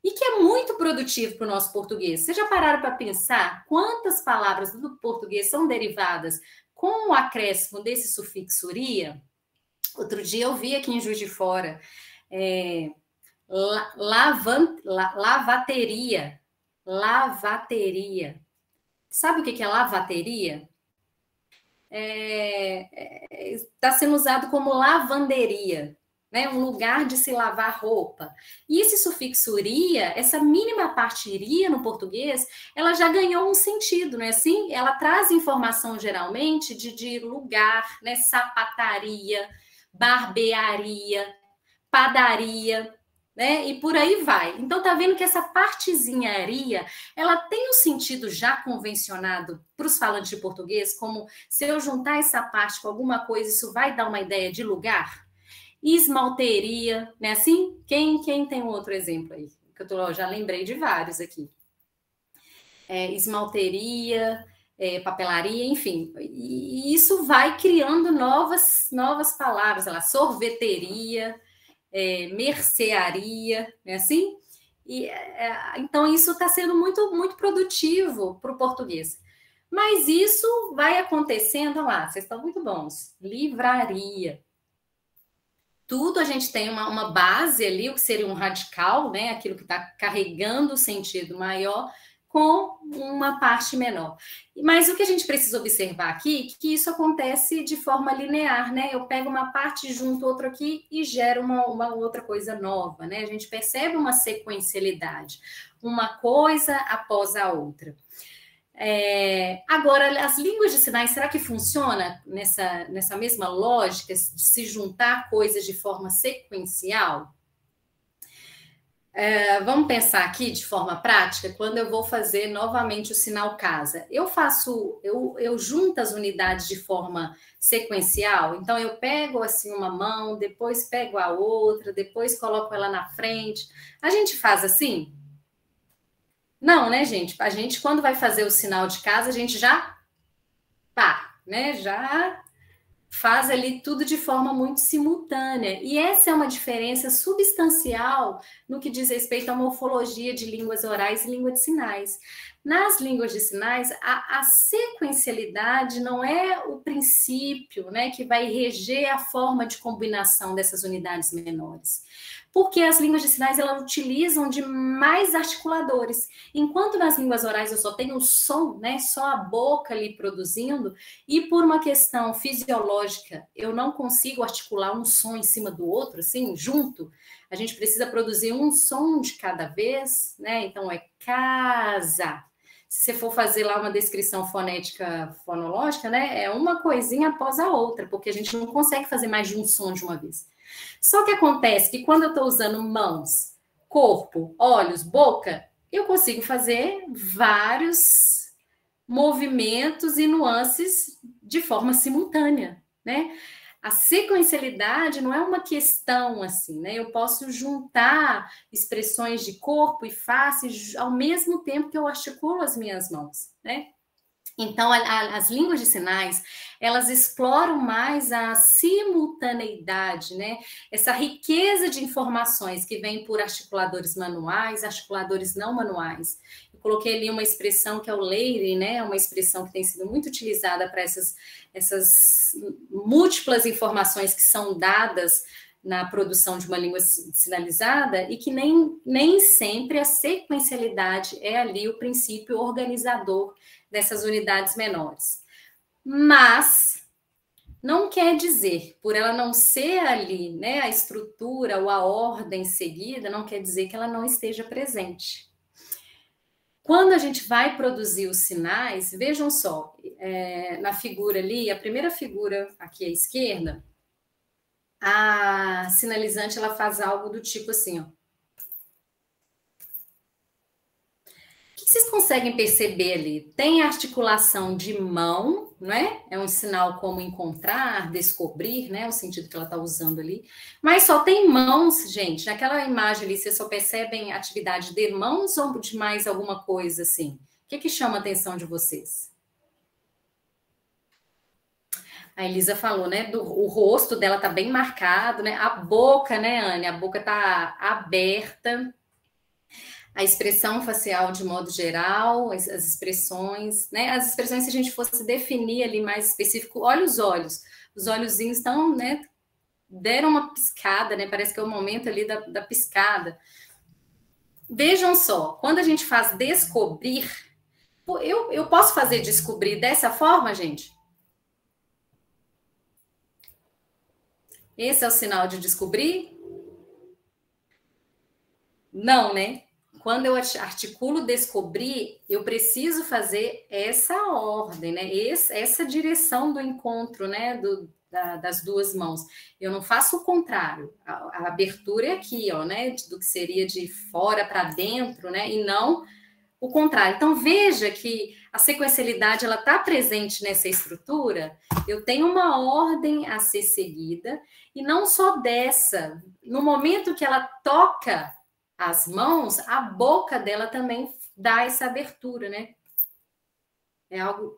E que é muito produtivo para o nosso português. Vocês já pararam para pensar quantas palavras do português são derivadas com o acréscimo desse sufixo ria? Outro dia eu vi aqui em Juiz de Fora, lavateria. Lavateria. Sabe o que é lavateria? Está sendo usado como lavanderia, né? Um lugar de se lavar roupa. E esse sufixo ria, essa mínima parte iria no português, ela já ganhou um sentido, não é assim? Ela traz informação geralmente de lugar, né? Sapataria, barbearia, padaria, né? E por aí vai. Então tá vendo que essa partezinha aria, ela tem um sentido já convencionado para os falantes de português, como se eu juntar essa parte com alguma coisa, isso vai dar uma ideia de lugar. Esmalteria, né? Assim, quem tem um outro exemplo aí? Que eu já lembrei de vários aqui. Esmalteria, papelaria, enfim. E isso vai criando novas palavras, sei lá, sorveteria, mercearia, né, assim? Então, isso está sendo muito, muito produtivo para o português. Mas isso vai acontecendo, lá, vocês estão muito bons. Livraria. tudo a gente tem uma base ali, o que seria um radical, né? Aquilo que está carregando o sentido maior, com uma parte menor. Mas o que a gente precisa observar aqui é que isso acontece de forma linear, né? Eu pego uma parte, junto outra aqui e gero uma outra coisa nova, né? A gente percebe uma sequencialidade, uma coisa após a outra. Agora, as línguas de sinais, será que funciona nessa mesma lógica de se juntar coisas de forma sequencial? Vamos pensar aqui de forma prática, quando eu vou fazer novamente o sinal casa. Eu junto as unidades de forma sequencial, então eu pego assim uma mão, depois pego a outra, depois coloco ela na frente. A gente faz assim? Não, né, gente? A gente, quando vai fazer o sinal de casa, a gente já né? Já faz ali tudo de forma muito simultânea. E essa é uma diferença substancial no que diz respeito à morfologia de línguas orais e língua de sinais. Nas línguas de sinais, a sequencialidade não é o princípio, né, que vai reger a forma de combinação dessas unidades menores. Porque as línguas de sinais, elas utilizam de mais articuladores. Enquanto nas línguas orais eu só tenho o som, né, só a boca ali produzindo, e por uma questão fisiológica, eu não consigo articular um som em cima do outro, assim, junto. A gente precisa produzir um som de cada vez, né? Então, é casa. Se você for fazer lá uma descrição fonética, fonológica, né? É uma coisinha após a outra, porque a gente não consegue fazer mais de um som de uma vez. Só que acontece que quando eu estou usando mãos, corpo, olhos, boca, eu consigo fazer vários movimentos e nuances de forma simultânea, né? A sequencialidade não é uma questão assim, né? Eu posso juntar expressões de corpo e face ao mesmo tempo que eu articulo as minhas mãos, né? Então, as línguas de sinais, elas exploram mais a simultaneidade, né? Essa riqueza de informações que vem por articuladores manuais, articuladores não manuais. Eu coloquei ali uma expressão que é o layering, né? Uma expressão que tem sido muito utilizada para essas múltiplas informações que são dadas na produção de uma língua sinalizada e que nem sempre a sequencialidade é ali o princípio organizador dessas unidades menores. Mas não quer dizer, por ela não ser ali, né, a estrutura ou a ordem seguida, não quer dizer que ela não esteja presente. Quando a gente vai produzir os sinais, vejam só, na figura ali, a primeira figura aqui à esquerda, a sinalizante ela faz algo do tipo assim, ó. O que vocês conseguem perceber ali? Tem articulação de mão, né? É um sinal como encontrar, descobrir, né? O sentido que ela está usando ali. Mas só tem mãos, gente. Naquela imagem ali, vocês só percebem atividade de mãos ou de mais alguma coisa assim? O que chama a atenção de vocês? A Elisa falou, né? O rosto dela tá bem marcado, né? A boca, né, Anne? A boca tá aberta. A expressão facial de modo geral, as expressões, né? As expressões, se a gente fosse definir ali mais específico, olha os olhos. Os olhozinhos estão, né? Deram uma piscada, né? Parece que é o momento ali da piscada. Vejam só, quando a gente faz descobrir, eu posso fazer descobrir dessa forma, gente? Esse é o sinal de descobrir? Não, né? Quando eu articulo descobrir, eu preciso fazer essa ordem, né? Essa direção do encontro, né? Das duas mãos. Eu não faço o contrário. A abertura é aqui, ó, né? Do que seria de fora para dentro, né? E não o contrário. Então, veja que a sequencialidade, ela está presente nessa estrutura. Eu tenho uma ordem a ser seguida, e não só dessa. No momento que ela toca as mãos, a boca dela também dá essa abertura, né? É algo...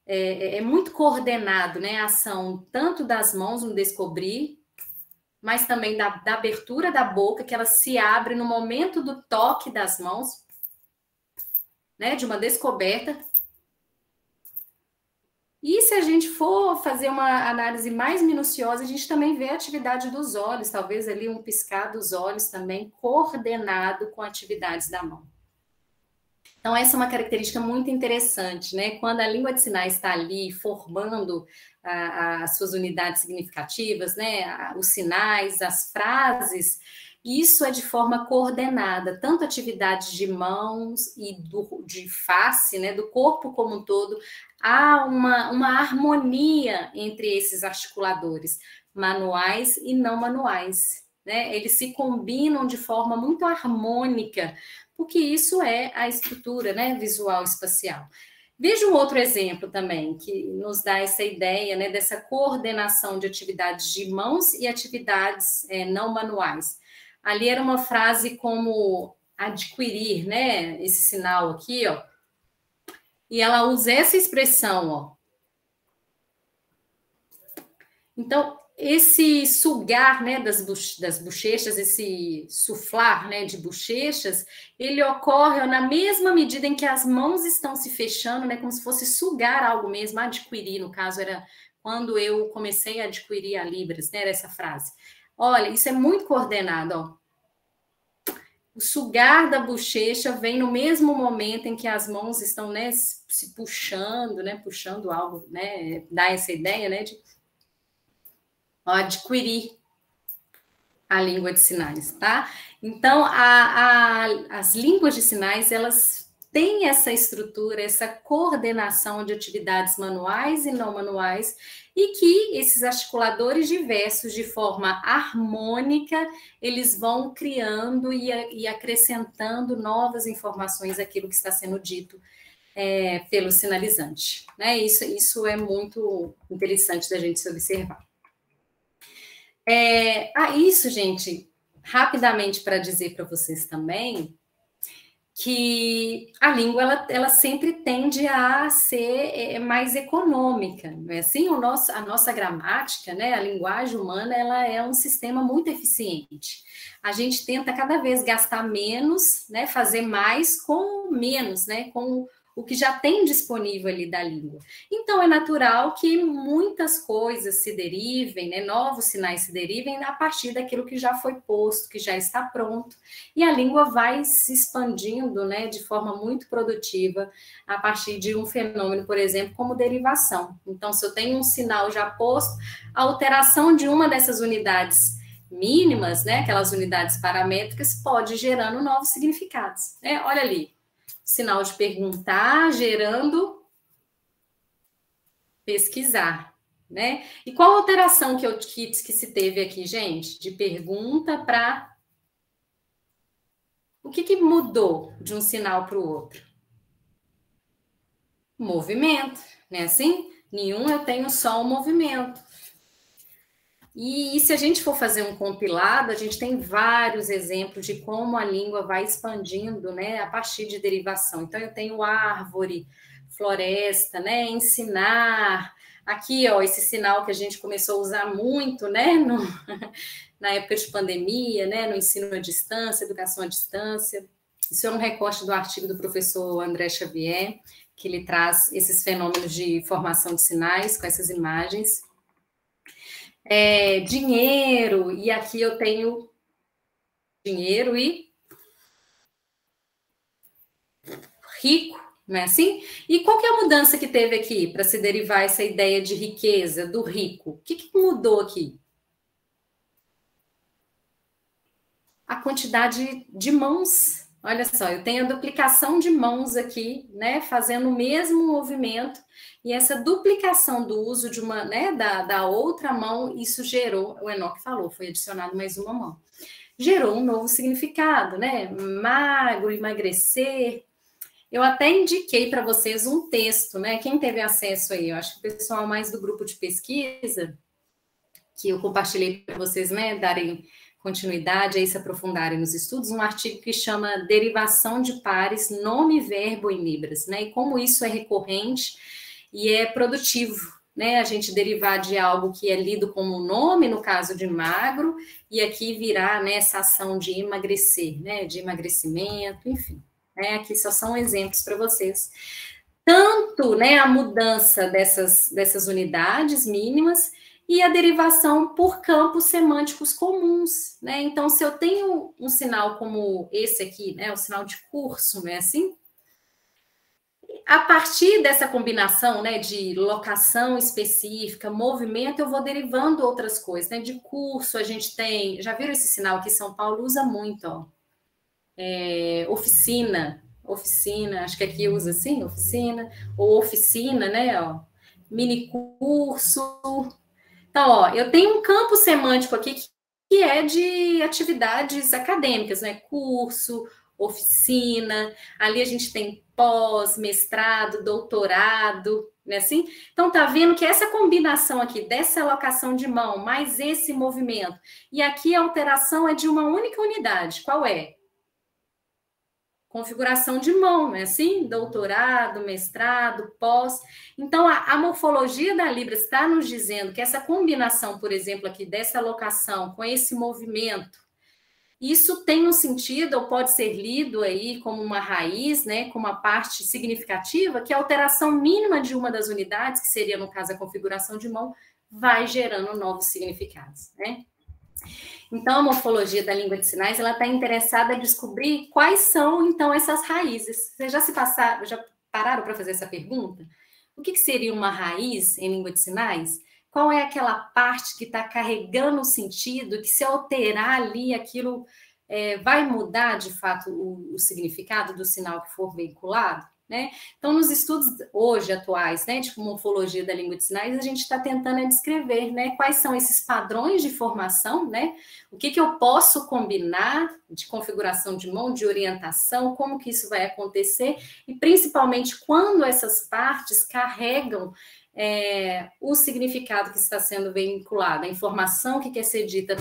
É muito coordenado, né? A ação tanto das mãos no descobrir, mas também da abertura da boca, que ela se abre no momento do toque das mãos, né? De uma descoberta. E se a gente for fazer uma análise mais minuciosa, a gente também vê a atividade dos olhos, talvez ali um piscar dos olhos também coordenado com atividades da mão. Então, essa é uma característica muito interessante, né? Quando a língua de sinais está ali formando as suas unidades significativas, né? Os sinais, as frases, isso é de forma coordenada, tanto atividades de mãos e de face, né? Do corpo como um todo, há uma harmonia entre esses articuladores, manuais e não manuais, né? Eles se combinam de forma muito harmônica, porque isso é a estrutura, né, visual espacial. Veja um outro exemplo também, que nos dá essa ideia, né, dessa coordenação de atividades de mãos e atividades não manuais. Ali era uma frase como adquirir, né, esse sinal aqui, ó, e ela usa essa expressão, ó. Então, esse sugar, né, das bochechas, esse suflar, né, de bochechas, ele ocorre na mesma medida em que as mãos estão se fechando, né, como se fosse sugar algo mesmo, adquirir, no caso era quando eu comecei a adquirir a Libras, né, era essa frase. Olha, isso é muito coordenado, ó. O sugar da bochecha vem no mesmo momento em que as mãos estão, né, se puxando, né, puxando algo, né, dá essa ideia, né, de adquirir a língua de sinais, tá? Então, as línguas de sinais, elas têm essa estrutura, essa coordenação de atividades manuais e não manuais, e que esses articuladores diversos, de forma harmônica, eles vão criando e acrescentando novas informações àquilo que está sendo dito pelo sinalizante, né? Isso é muito interessante da gente se observar. Isso, gente, rapidamente para dizer para vocês também que a língua ela sempre tende a ser mais econômica, não é assim? A nossa gramática, né, a linguagem humana, ela é um sistema muito eficiente. A gente tenta cada vez gastar menos, né, fazer mais com menos, né, com o que já tem disponível ali da língua. Então, é natural que muitas coisas se derivem, né, novos sinais se derivem a partir daquilo que já foi posto, que já está pronto, e a língua vai se expandindo, né, de forma muito produtiva a partir de um fenômeno, por exemplo, como derivação. Então, se eu tenho um sinal já posto, a alteração de uma dessas unidades mínimas, né, aquelas unidades paramétricas, pode ir gerando novos significados. Olha ali, sinal de perguntar, gerando pesquisar, né? E qual a alteração que se teve aqui, gente? De pergunta para... O que mudou de um sinal para o outro? Movimento, né? Assim, nenhum eu tenho só um movimento. E se a gente for fazer um compilado, a gente tem vários exemplos de como a língua vai expandindo, né, a partir de derivação. Então, eu tenho árvore, floresta, né, ensinar. Aqui, ó, esse sinal que a gente começou a usar muito, né, na época de pandemia, né, no ensino à distância, educação à distância. Isso é um recorte do artigo do professor André Xavier, que ele traz esses fenômenos de formação de sinais com essas imagens. Dinheiro, e aqui eu tenho dinheiro e rico, não é assim? E qual que é a mudança que teve aqui para se derivar essa ideia de riqueza, do rico? O que mudou aqui? A quantidade de mãos. Olha só, eu tenho a duplicação de mãos aqui, né, fazendo o mesmo movimento, e essa duplicação do uso de uma, né, da outra mão, isso gerou, o Enoque falou, foi adicionado mais uma mão. Gerou um novo significado, né? Magro, emagrecer. Eu até indiquei para vocês um texto, né? Quem teve acesso aí? Eu acho que o pessoal mais do grupo de pesquisa, que eu compartilhei para vocês, né, darem continuidade, aí se aprofundarem nos estudos, um artigo que chama Derivação de Pares, Nome e Verbo em Libras, né? E como isso é recorrente e é produtivo, né? A gente derivar de algo que é lido como nome, no caso de magro, e aqui virar, né, essa ação de emagrecer, né? De emagrecimento, enfim. Aqui só são exemplos para vocês. tanto, né, a mudança dessas unidades mínimas e a derivação por campos semânticos comuns, né? Então, se eu tenho um sinal como esse aqui, né, o sinal de curso, não é assim? A partir dessa combinação, né, de locação específica, movimento, eu vou derivando outras coisas, né? De curso, a gente tem, já viram esse sinal que São Paulo usa muito, ó. Oficina, acho que aqui usa assim, oficina, ou oficina, né, ó. Mini curso. Então, ó, eu tenho um campo semântico aqui que é de atividades acadêmicas, né? Curso, oficina, ali a gente tem pós, mestrado, doutorado, né? Assim? Então, tá vendo que essa combinação aqui dessa alocação de mão, mais esse movimento, e aqui a alteração é de uma única unidade. Qual é? Configuração de mão, né? Assim, doutorado, mestrado, pós. Então, a morfologia da Libras está nos dizendo que essa combinação, por exemplo, aqui dessa alocação com esse movimento, isso tem um sentido, ou pode ser lido aí como uma raiz, né? Como uma parte significativa, que a alteração mínima de uma das unidades, que seria, no caso, a configuração de mão, vai gerando novos significados, né? Então, a morfologia da língua de sinais, ela está interessada em descobrir quais são, então, essas raízes. Vocês já pararam para fazer essa pergunta? O que seria uma raiz em língua de sinais? Qual é aquela parte que está carregando o sentido, que se alterar ali, aquilo vai mudar, de fato, o significado do sinal que for veiculado? Né? Então, nos estudos hoje atuais, né, de morfologia da língua de sinais, a gente está tentando descrever, né, quais são esses padrões de formação, né, o que eu posso combinar de configuração de mão, de orientação, como que isso vai acontecer, e principalmente quando essas partes carregam o significado que está sendo vinculado, a informação que quer ser dita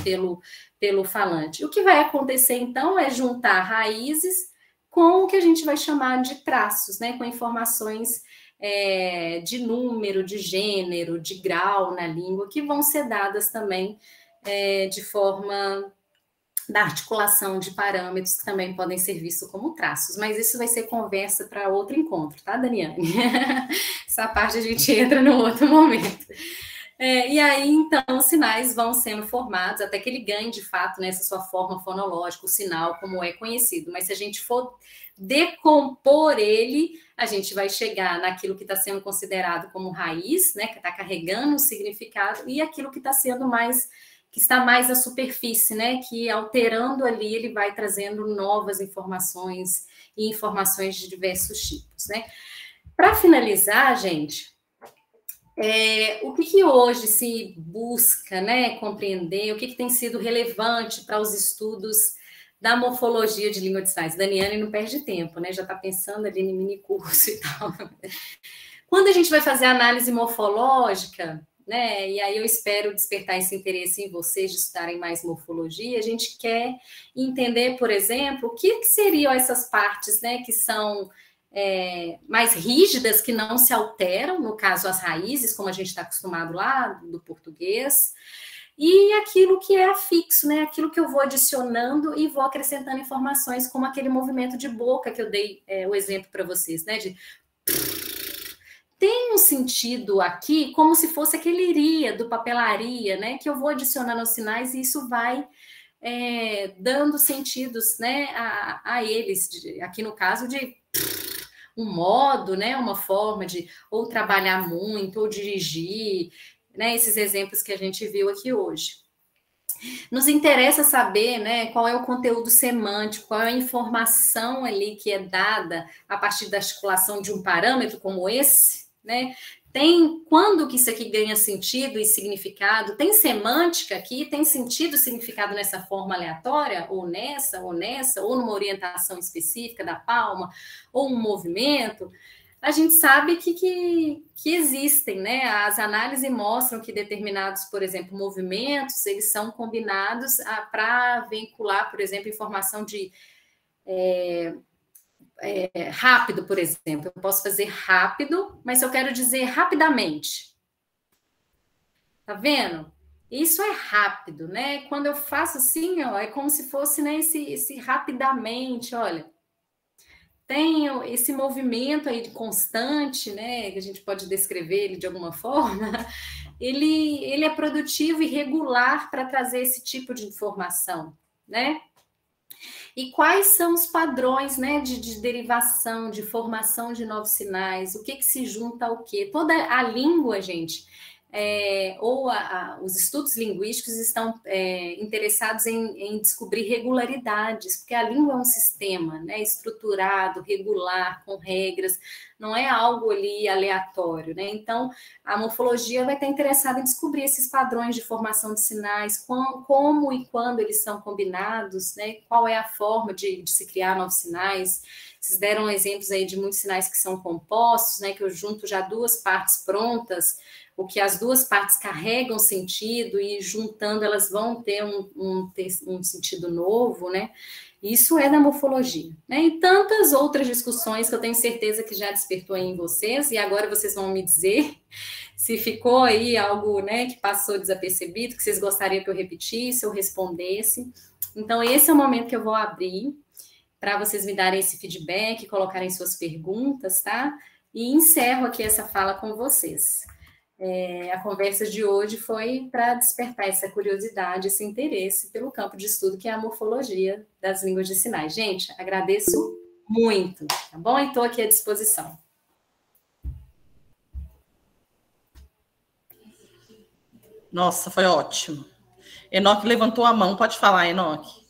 pelo falante. O que vai acontecer, então, é juntar raízes com o que a gente vai chamar de traços, né? Com informações de número, de gênero, de grau na língua, que vão ser dadas também de forma da articulação de parâmetros, que também podem ser vistos como traços. Mas isso vai ser conversa para outro encontro, tá, Daniane? Essa parte a gente entra no outro momento. E aí, então, os sinais vão sendo formados até que ele ganhe, de fato, nessa sua forma fonológica, o sinal como é conhecido. Mas se a gente for decompor ele, a gente vai chegar naquilo que está sendo considerado como raiz, né, que está carregando o significado, e aquilo que está sendo que está mais à superfície, né, que alterando ali, ele vai trazendo novas informações e informações de diversos tipos, né. Para finalizar, gente, o que hoje se busca, né, compreender, o que tem sido relevante para os estudos da morfologia de língua de sinais? Daniane não perde tempo, né, já está pensando ali no mini curso e tal. Quando a gente vai fazer análise morfológica, né, e aí eu espero despertar esse interesse em vocês de estudarem mais morfologia, a gente quer entender, por exemplo, o que seriam essas partes, né, que são mais rígidas, que não se alteram, no caso as raízes, como a gente está acostumado lá do português, e aquilo que é afixo, né? Aquilo que eu vou adicionando e vou acrescentando informações, como aquele movimento de boca que eu dei o exemplo para vocês, né? De tem um sentido aqui como se fosse aquele iria do papelaria, né? Que eu vou adicionando os sinais e isso vai dando sentidos, né? A eles, aqui no caso de um modo, né, uma forma de ou trabalhar muito, ou dirigir, né, esses exemplos que a gente viu aqui hoje. Nos interessa saber, né, qual é o conteúdo semântico, qual é a informação ali que é dada a partir da articulação de um parâmetro como esse, né? Quando que isso aqui ganha sentido e significado? Tem semântica aqui? Tem sentido e significado nessa forma aleatória? Ou nessa, ou numa orientação específica da palma, ou um movimento? A gente sabe que existem, né? As análises mostram que determinados, por exemplo, movimentos, eles são combinados para vincular, por exemplo, informação de... rápido, por exemplo. Eu posso fazer rápido, mas eu quero dizer rapidamente. Tá vendo? Isso é rápido, né? Quando eu faço assim, ó, é como se fosse, né, esse rapidamente, olha. tem esse movimento aí constante, né, que a gente pode descrever ele de alguma forma, ele é produtivo e regular para trazer esse tipo de informação, né? E quais são os padrões, né, de derivação, de formação de novos sinais? O que se junta ao quê? Toda a língua, gente, os estudos linguísticos estão interessados em descobrir regularidades, porque a língua é um sistema, né, estruturado, regular, com regras, não é algo ali aleatório, né? Então, a morfologia vai estar interessada em descobrir esses padrões de formação de sinais, como e quando eles são combinados, né? Qual é a forma de se criar novos sinais. Vocês deram exemplos aí de muitos sinais que são compostos, né? Que eu junto já duas partes prontas, o que as duas partes carregam sentido e juntando elas vão ter um sentido novo, né? Isso é da morfologia, né? E tantas outras discussões que eu tenho certeza que já despertou aí em vocês, e agora vocês vão me dizer se ficou aí algo, né, que passou desapercebido, que vocês gostariam que eu repetisse ou respondesse. Então, esse é o momento que eu vou abrir para vocês me darem esse feedback, colocarem suas perguntas, tá? E encerro aqui essa fala com vocês. A conversa de hoje foi para despertar essa curiosidade, esse interesse pelo campo de estudo que é a morfologia das línguas de sinais. Gente, agradeço muito, tá bom? E estou aqui à disposição. Nossa, foi ótimo. Enoque levantou a mão, pode falar, Enoque.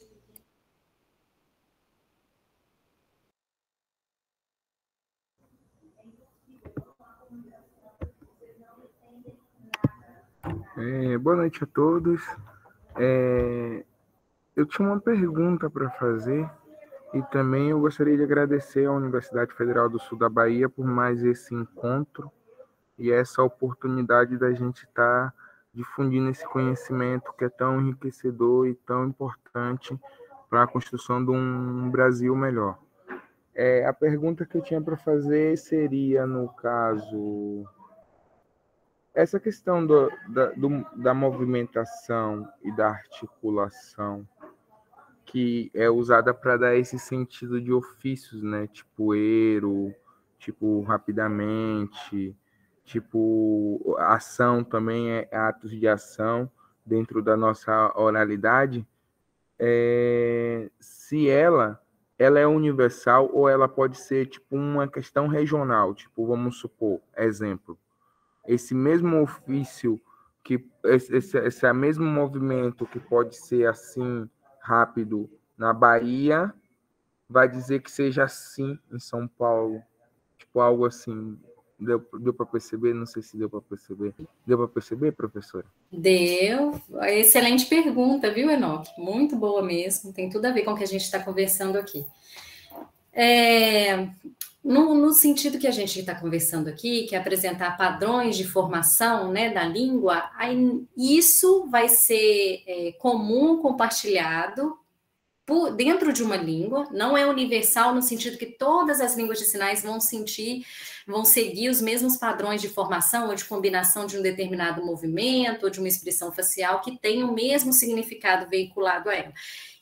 Boa noite a todos. Eu tinha uma pergunta para fazer e também eu gostaria de agradecer à Universidade Federal do Sul da Bahia por mais esse encontro e essa oportunidade da gente estar difundindo esse conhecimento que é tão enriquecedor e tão importante para a construção de um Brasil melhor. A pergunta que eu tinha para fazer seria, no caso, essa questão da movimentação e da articulação que é usada para dar esse sentido de ofícios, né? Tipo ero, tipo rapidamente, tipo ação também é atos de ação dentro da nossa oralidade. Se ela é universal ou ela pode ser tipo uma questão regional, tipo, vamos supor, exemplo, esse mesmo ofício, esse mesmo movimento que pode ser assim rápido na Bahia, vai dizer que seja assim em São Paulo, tipo algo assim. Deu para perceber? Não sei se deu para perceber. Deu para perceber, professora? Deu. Excelente pergunta, viu, Enoque? Muito boa mesmo. Tem tudo a ver com o que a gente está conversando aqui. No sentido que a gente está conversando aqui, que é apresentar padrões de formação, né, da língua, isso vai ser comum, compartilhado dentro de uma língua, não é universal no sentido que todas as línguas de sinais vão seguir os mesmos padrões de formação ou de combinação de um determinado movimento ou de uma expressão facial que tem o mesmo significado veiculado a ela.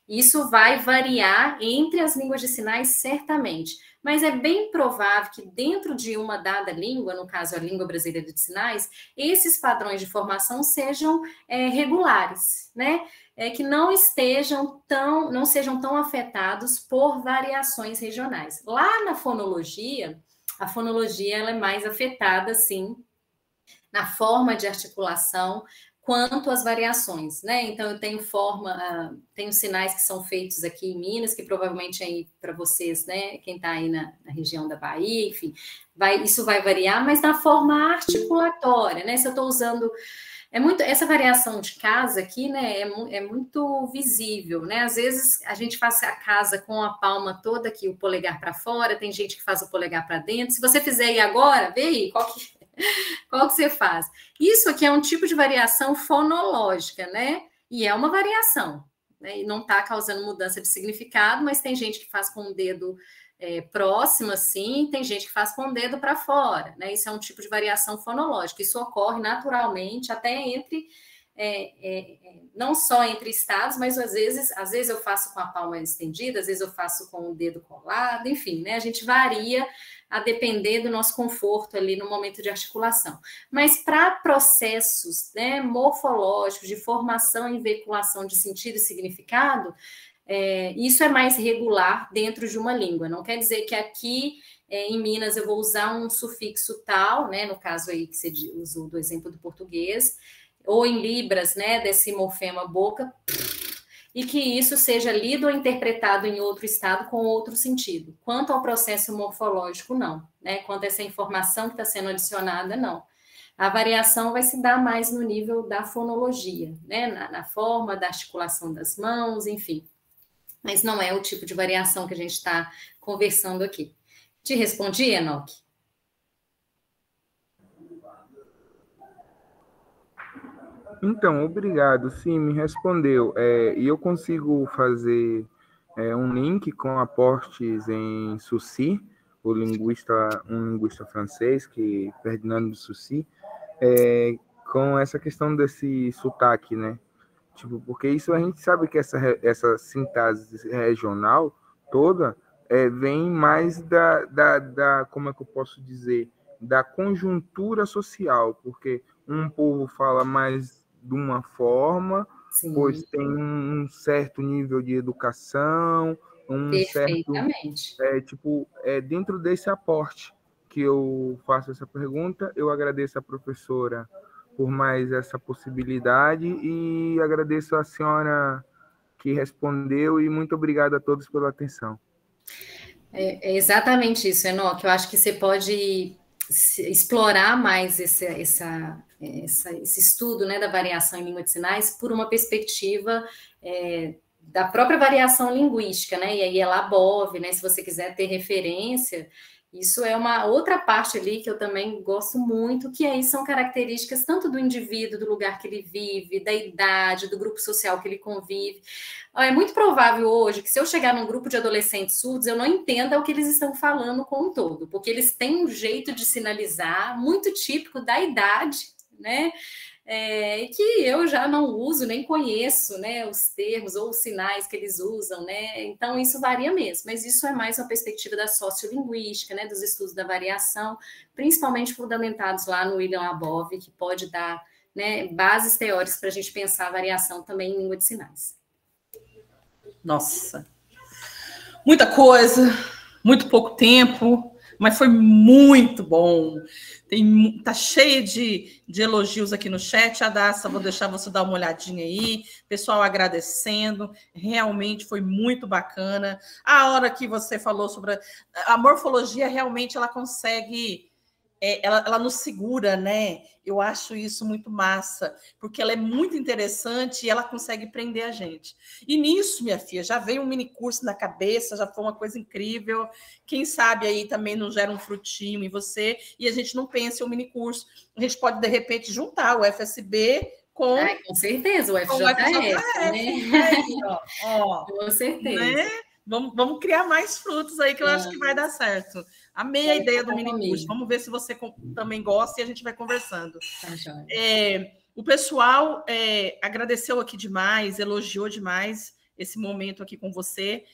Isso vai variar entre as línguas de sinais, certamente, mas é bem provável que dentro de uma dada língua, no caso a língua brasileira de sinais, esses padrões de formação sejam regulares, né? Que não sejam tão afetados por variações regionais. Lá na fonologia, a fonologia ela é mais afetada, sim, na forma de articulação, quanto às variações, né? Então, eu tenho sinais que são feitos aqui em Minas, que provavelmente aí para vocês, né? Quem está aí na região da Bahia, enfim, isso vai variar, mas na forma articulatória, né? Se eu estou usando... essa variação de casa aqui, né? É muito visível, né? Às vezes a gente faz a casa com a palma toda aqui, o polegar para fora, tem gente que faz o polegar para dentro. Se você fizer aí agora, vê aí, qual que você faz? Isso aqui é um tipo de variação fonológica, né? E é uma variação, né? E não está causando mudança de significado, mas tem gente que faz com o dedo próximo, assim, tem gente que faz com o dedo para fora, né? Isso é um tipo de variação fonológica. Isso ocorre naturalmente até entre não só entre estados, mas às vezes eu faço com a palma estendida, às vezes eu faço com o dedo colado, enfim, né? A gente varia a depender do nosso conforto ali no momento de articulação. Mas para processos, né, morfológicos, de formação e veiculação de sentido e significado, isso é mais regular dentro de uma língua. Não quer dizer que aqui em Minas eu vou usar um sufixo tal, né, no caso aí que você usou do exemplo do português, ou em Libras, né, desse morfema boca, e que isso seja lido ou interpretado em outro estado com outro sentido. Quanto ao processo morfológico, não. Né? Quanto a essa informação que está sendo adicionada, não. A variação vai se dar mais no nível da fonologia, né? Na forma da articulação das mãos, enfim. Mas não é o tipo de variação que a gente está conversando aqui. Te respondi, Enoque? Então, obrigado. Sim, me respondeu. E eu consigo fazer um link com aportes em Saussure, um linguista francês, Ferdinand de Saussure, com essa questão desse sotaque, né? Tipo, porque isso a gente sabe que essa sintaxe regional toda vem mais como é que eu posso dizer, da conjuntura social, porque um povo fala mais de uma forma, Sim. Pois tem um certo nível de educação, Perfeitamente. Dentro desse aporte que eu faço essa pergunta, eu agradeço a professora por mais essa possibilidade e agradeço a senhora que respondeu e muito obrigado a todos pela atenção. É exatamente isso, Enoque. Eu acho que você pode explorar mais esse estudo, né, da variação em língua de sinais por uma perspectiva da própria variação linguística, né? E aí é Labov, né? Se você quiser ter referência, isso é uma outra parte ali que eu também gosto muito, que aí são características tanto do indivíduo, do lugar que ele vive, da idade, do grupo social que ele convive. É muito provável hoje que se eu chegar num grupo de adolescentes surdos, eu não entenda o que eles estão falando como um todo, porque eles têm um jeito de sinalizar muito típico da idade, né? Que eu já não uso, nem conheço, né, os termos ou os sinais que eles usam, né? Então isso varia mesmo, mas isso é mais uma perspectiva da sociolinguística, né, dos estudos da variação, principalmente fundamentados lá no William Labov, que pode dar, né, bases teóricas para a gente pensar a variação também em língua de sinais. Nossa, muita coisa, muito pouco tempo, mas foi muito bom. Tá cheio de elogios aqui no chat. Adassa, vou deixar você dar uma olhadinha aí. Pessoal agradecendo. Realmente foi muito bacana. A hora que você falou sobre a morfologia, realmente ela consegue... Ela nos segura, né? Eu acho isso muito massa, porque ela é muito interessante e ela consegue prender a gente. E nisso, minha filha, já veio um mini curso na cabeça, já foi uma coisa incrível. Quem sabe aí também não gera um frutinho em você e a gente não pensa em um mini curso. A gente pode, de repente, juntar o FSB com... com certeza, o FJF, né? Aí, ó, com certeza. Né? Vamos criar mais frutos aí, que eu acho que vai dar certo. Amei a ideia do mini curso. Vamos ver se você também gosta e a gente vai conversando. O pessoal agradeceu aqui demais, elogiou demais esse momento aqui com você.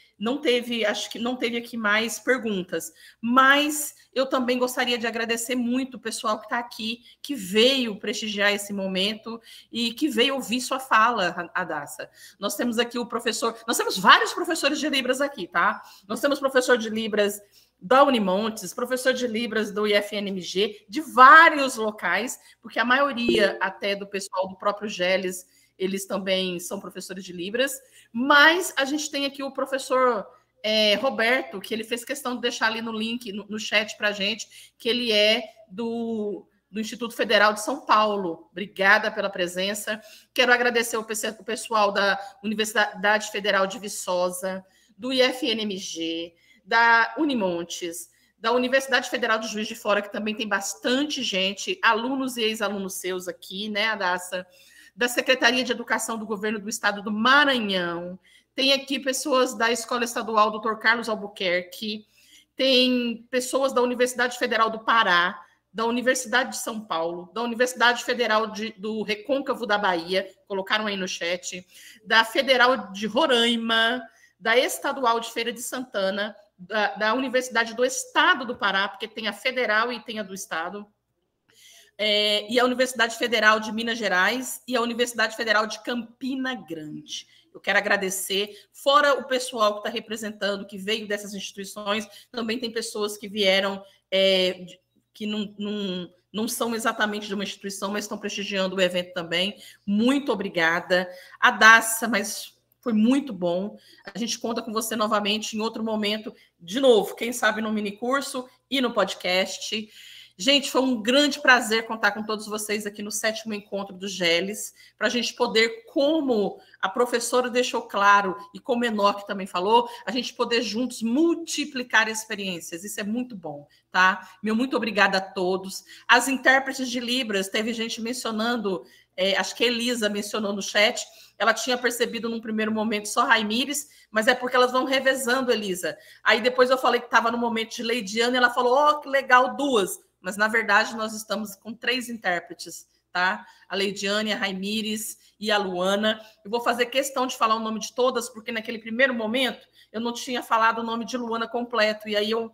Acho que não teve aqui mais perguntas, mas eu também gostaria de agradecer muito o pessoal que está aqui, que veio prestigiar esse momento e que veio ouvir sua fala, Adassa. Nós temos aqui o professor, nós temos vários professores de Libras aqui, tá? Nós temos professor de Libras da Unimontes, professor de Libras do IFNMG, de vários locais, porque a maioria até do pessoal do próprio Geles, eles também são professores de Libras, mas a gente tem aqui o professor Roberto, que ele fez questão de deixar ali no link, no chat para a gente, que ele é do Instituto Federal de São Paulo. Obrigada pela presença. Quero agradecer o pessoal da Universidade Federal de Viçosa, do IFNMG, da Unimontes, da Universidade Federal de Juiz de Fora, que também tem bastante gente, alunos e ex-alunos seus aqui, né, Adassa? Da Secretaria de Educação do Governo do Estado do Maranhão, tem aqui pessoas da Escola Estadual Dr. Carlos Albuquerque, tem pessoas da Universidade Federal do Pará, da Universidade de São Paulo, da Universidade Federal do Recôncavo da Bahia, colocaram aí no chat, da Federal de Roraima, da Estadual de Feira de Santana, da Universidade do Estado do Pará, porque tem a federal e tem a do Estado, e a Universidade Federal de Minas Gerais e a Universidade Federal de Campina Grande. Eu quero agradecer, fora o pessoal que está representando, que veio dessas instituições, também tem pessoas que vieram, que não são exatamente de uma instituição, mas estão prestigiando o evento também. Muito obrigada. A Daça, mas foi muito bom. A gente conta com você novamente em outro momento. De novo, quem sabe no minicurso e no podcast. Gente, foi um grande prazer contar com todos vocês aqui no 7º encontro do GELES, para a gente poder, como a professora deixou claro, e como o Enoque também falou, a gente poder juntos multiplicar experiências. Isso é muito bom, tá? Meu muito obrigada a todos. As intérpretes de Libras, teve gente mencionando, acho que a Elisa mencionou no chat, ela tinha percebido num primeiro momento só Raimires, mas é porque elas vão revezando, Elisa. Aí depois eu falei que estava no momento de Leidiana, e ela falou, oh, que legal, 2. Mas, na verdade, nós estamos com 3 intérpretes, tá? A Leidiane, a Raimires e a Luana. Eu vou fazer questão de falar o nome de todas, porque naquele primeiro momento eu não tinha falado o nome de Luana completo, e aí eu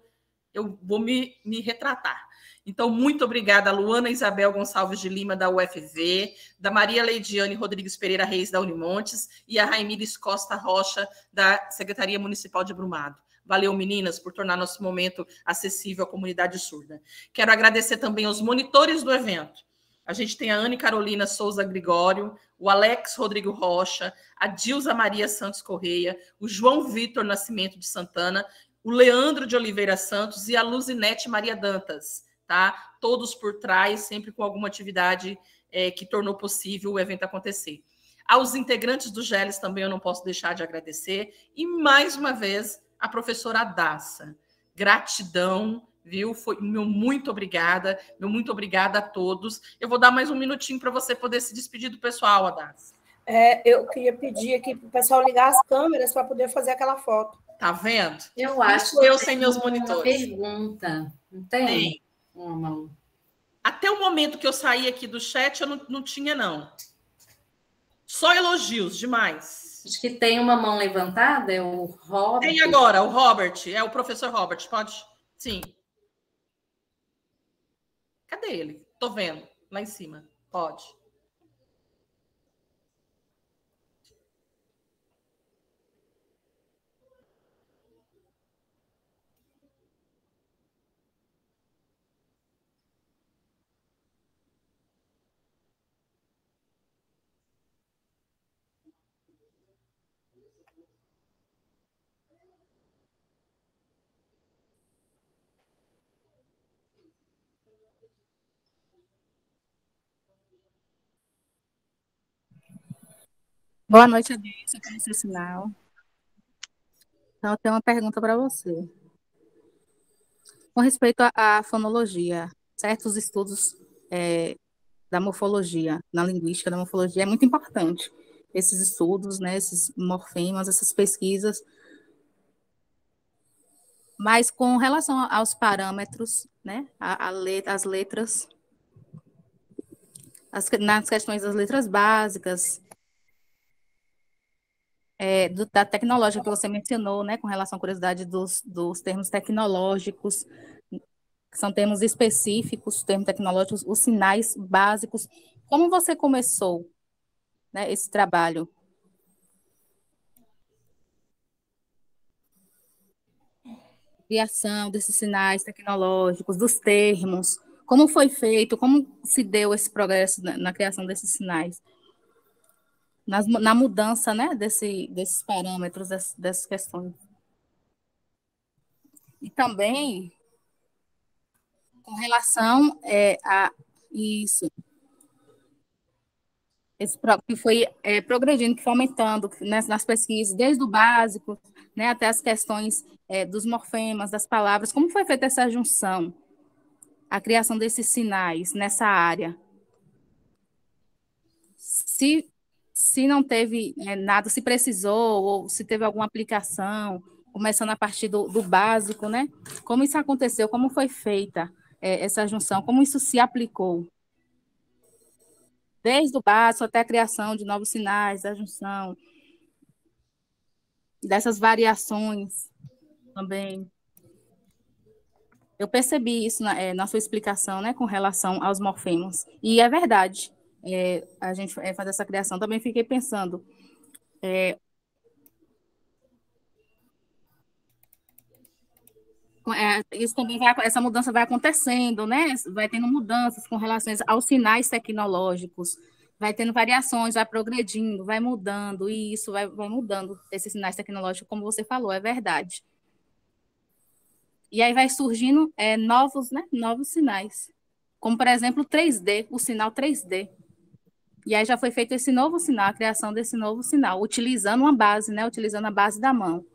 vou me retratar. Então, muito obrigada a Luana Isabel Gonçalves de Lima, da UFV, da Maria Leidiane Rodrigues Pereira Reis, da Unimontes, e a Raimires Costa Rocha, da Secretaria Municipal de Brumado. Valeu, meninas, por tornar nosso momento acessível à comunidade surda. Quero agradecer também aos monitores do evento. A gente tem a Anne Carolina Souza Gregório, o Alex Rodrigo Rocha, a Dilza Maria Santos Correia, o João Vitor Nascimento de Santana, o Leandro de Oliveira Santos e a Luzinete Maria Dantas, tá? Todos por trás, sempre com alguma atividade que tornou possível o evento acontecer. Aos integrantes do GELES também eu não posso deixar de agradecer. E, mais uma vez, a professora Daça. Gratidão, viu? Foi meu muito obrigada a todos. Eu vou dar mais um minutinho para você poder se despedir do pessoal, Daça. Eu queria pedir aqui para o pessoal ligar as câmeras para poder fazer aquela foto. Tá vendo? Eu acho que eu sem meus monitores. Uma pergunta. Não tem? Uma. Até o momento que eu saí aqui do chat, eu não tinha, não. Só elogios, demais. Acho que tem uma mão levantada, é o Robert. Tem agora, o Robert, é o professor Robert, pode? Sim. Cadê ele? Tô vendo, lá em cima. Pode. Boa noite, Adilson, pelo seu sinal. Então, eu tenho uma pergunta para você. Com respeito à fonologia, certos estudos da morfologia, na linguística da morfologia, é muito importante. Esses estudos, né, esses morfemas, essas pesquisas. Mas com relação aos parâmetros, né, as letras, nas questões das letras básicas, da tecnológica que você mencionou, né, com relação à curiosidade dos termos tecnológicos, que são termos específicos, termos tecnológicos, os sinais básicos. Como você começou, né, esse trabalho? Criação desses sinais tecnológicos, dos termos, como foi feito, como se deu esse progresso na criação desses sinais? Na mudança, né, desses parâmetros, dessas questões. E também, com relação a isso, esse que foi progredindo, que foi aumentando, né, nas pesquisas, desde o básico, né, até as questões dos morfemas, das palavras, como foi feita essa junção, a criação desses sinais nessa área? Se não teve nada, se precisou, ou se teve alguma aplicação, começando a partir do básico, né? Como isso aconteceu, como foi feita essa junção, como isso se aplicou? Desde o básico até a criação de novos sinais, da junção, dessas variações também. Eu percebi isso na sua explicação, né, com relação aos morfemas. E é verdade, a gente faz essa criação. Também fiquei pensando, isso também essa mudança vai acontecendo, né? Vai tendo mudanças com relação aos sinais tecnológicos, vai tendo variações, vai progredindo, vai mudando, e isso vai mudando esses sinais tecnológicos, como você falou, é verdade. E aí vai surgindo novos sinais, como, por exemplo, o 3D, o sinal 3D. E aí já foi feito esse novo sinal, a criação desse novo sinal, utilizando uma base, né? Utilizando a base da mão.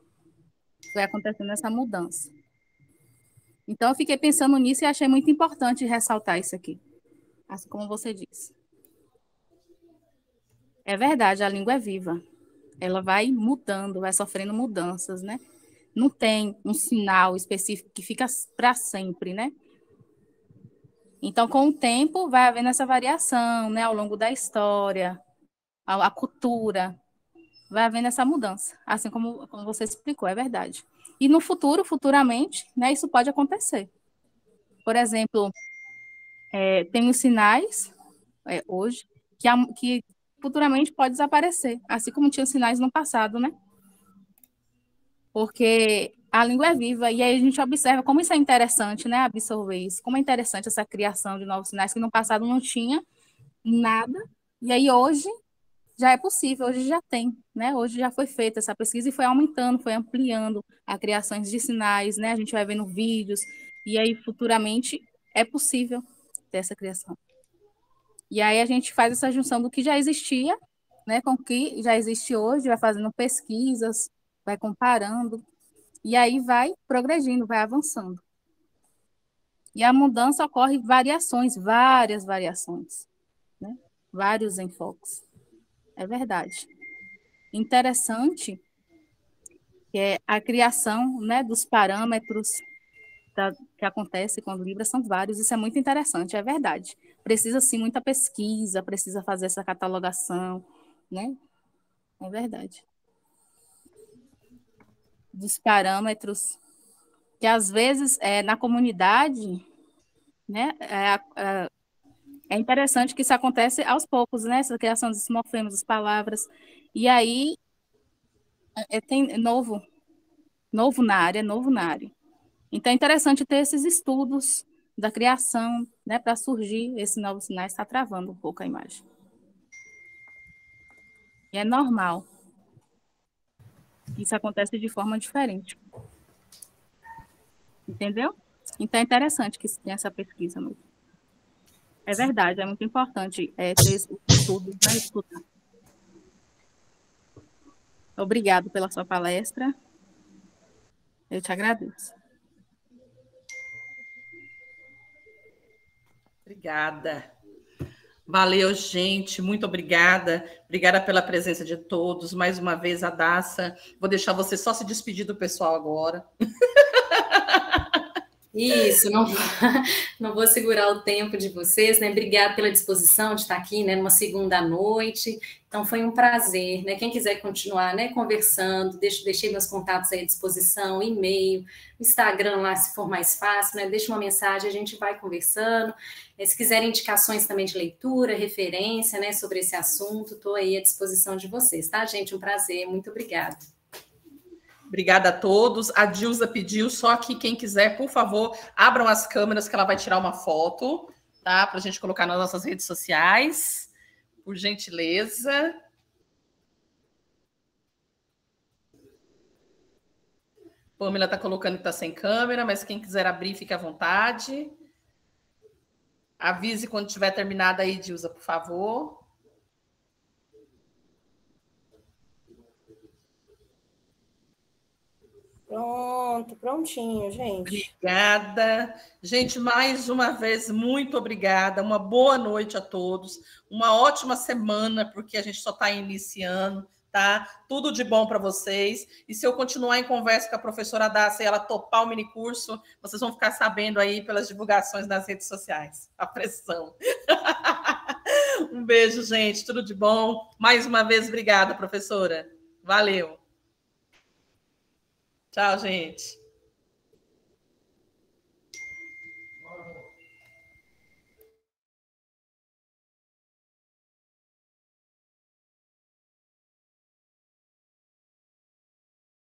Foi acontecendo essa mudança. Então, eu fiquei pensando nisso e achei muito importante ressaltar isso aqui, assim como você disse. É verdade, a língua é viva. Ela vai mudando, vai sofrendo mudanças, né? Não tem um sinal específico que fica para sempre, né? Então, com o tempo, vai havendo essa variação, né? Ao longo da história, a cultura, vai havendo essa mudança, assim como você explicou, é verdade. E no futuro, futuramente, né, isso pode acontecer. Por exemplo, tem os sinais, hoje, que futuramente pode desaparecer, assim como tinha sinais no passado, né? Porque a língua é viva, e aí a gente observa como isso é interessante, né, absorver isso, como é interessante essa criação de novos sinais, que no passado não tinha nada, e aí hoje já é possível, hoje já tem, né? Hoje já foi feita essa pesquisa e foi aumentando, foi ampliando a criação de sinais, né? A gente vai vendo vídeos, e aí futuramente é possível ter essa criação. E aí a gente faz essa junção do que já existia, né, com o que já existe hoje, vai fazendo pesquisas, vai comparando, e aí vai progredindo, vai avançando. E a mudança ocorre variações, várias variações, né? Vários enfoques. É verdade. Interessante que é a criação, né, dos parâmetros que acontece quando Libra são vários, isso é muito interessante, é verdade. Precisa, sim, muita pesquisa, precisa fazer essa catalogação, né? É verdade. Dos parâmetros, que às vezes, na comunidade, né, é interessante que isso acontece aos poucos, né, essa criação dos morfemas, das palavras, e aí tem novo na área. Então, é interessante ter esses estudos da criação, né, para surgir esses novos sinais, está travando um pouco a imagem. E é normal. Isso acontece de forma diferente. Entendeu? Então, é interessante que tenha essa pesquisa mesmo. É verdade, é muito importante ter esse estudo, né, estudar. Obrigado pela sua palestra. Eu te agradeço. Obrigada. Valeu, gente. Muito obrigada. Obrigada pela presença de todos. Mais uma vez, Adassa. Vou deixar você só se despedir do pessoal agora. Isso, não vou segurar o tempo de vocês, né? Obrigada pela disposição de estar aqui, né? Numa segunda noite. Então, foi um prazer, né? Quem quiser continuar, né, conversando, deixei meus contatos aí à disposição, e-mail, Instagram lá, se for mais fácil, né? Deixa uma mensagem, a gente vai conversando. Se quiserem indicações também de leitura, referência, né, sobre esse assunto, estou aí à disposição de vocês, tá, gente? Um prazer, muito obrigada. Obrigada a todos. A Dilza pediu, só que quem quiser, por favor, abram as câmeras que ela vai tirar uma foto, tá? Para a gente colocar nas nossas redes sociais, por gentileza. Pamela está colocando que está sem câmera, mas quem quiser abrir, fique à vontade. Avise quando tiver terminada aí, Dilza, por favor. Pronto, prontinho, gente. Obrigada. Gente, mais uma vez, muito obrigada. Uma boa noite a todos. Uma ótima semana, porque a gente só está iniciando. tá? Tudo de bom para vocês. E se eu continuar em conversa com a professora Dácia e ela topar o minicurso, vocês vão ficar sabendo aí pelas divulgações nas redes sociais. A pressão. Um beijo, gente. Tudo de bom. Mais uma vez, obrigada, professora. Valeu. Tchau, gente.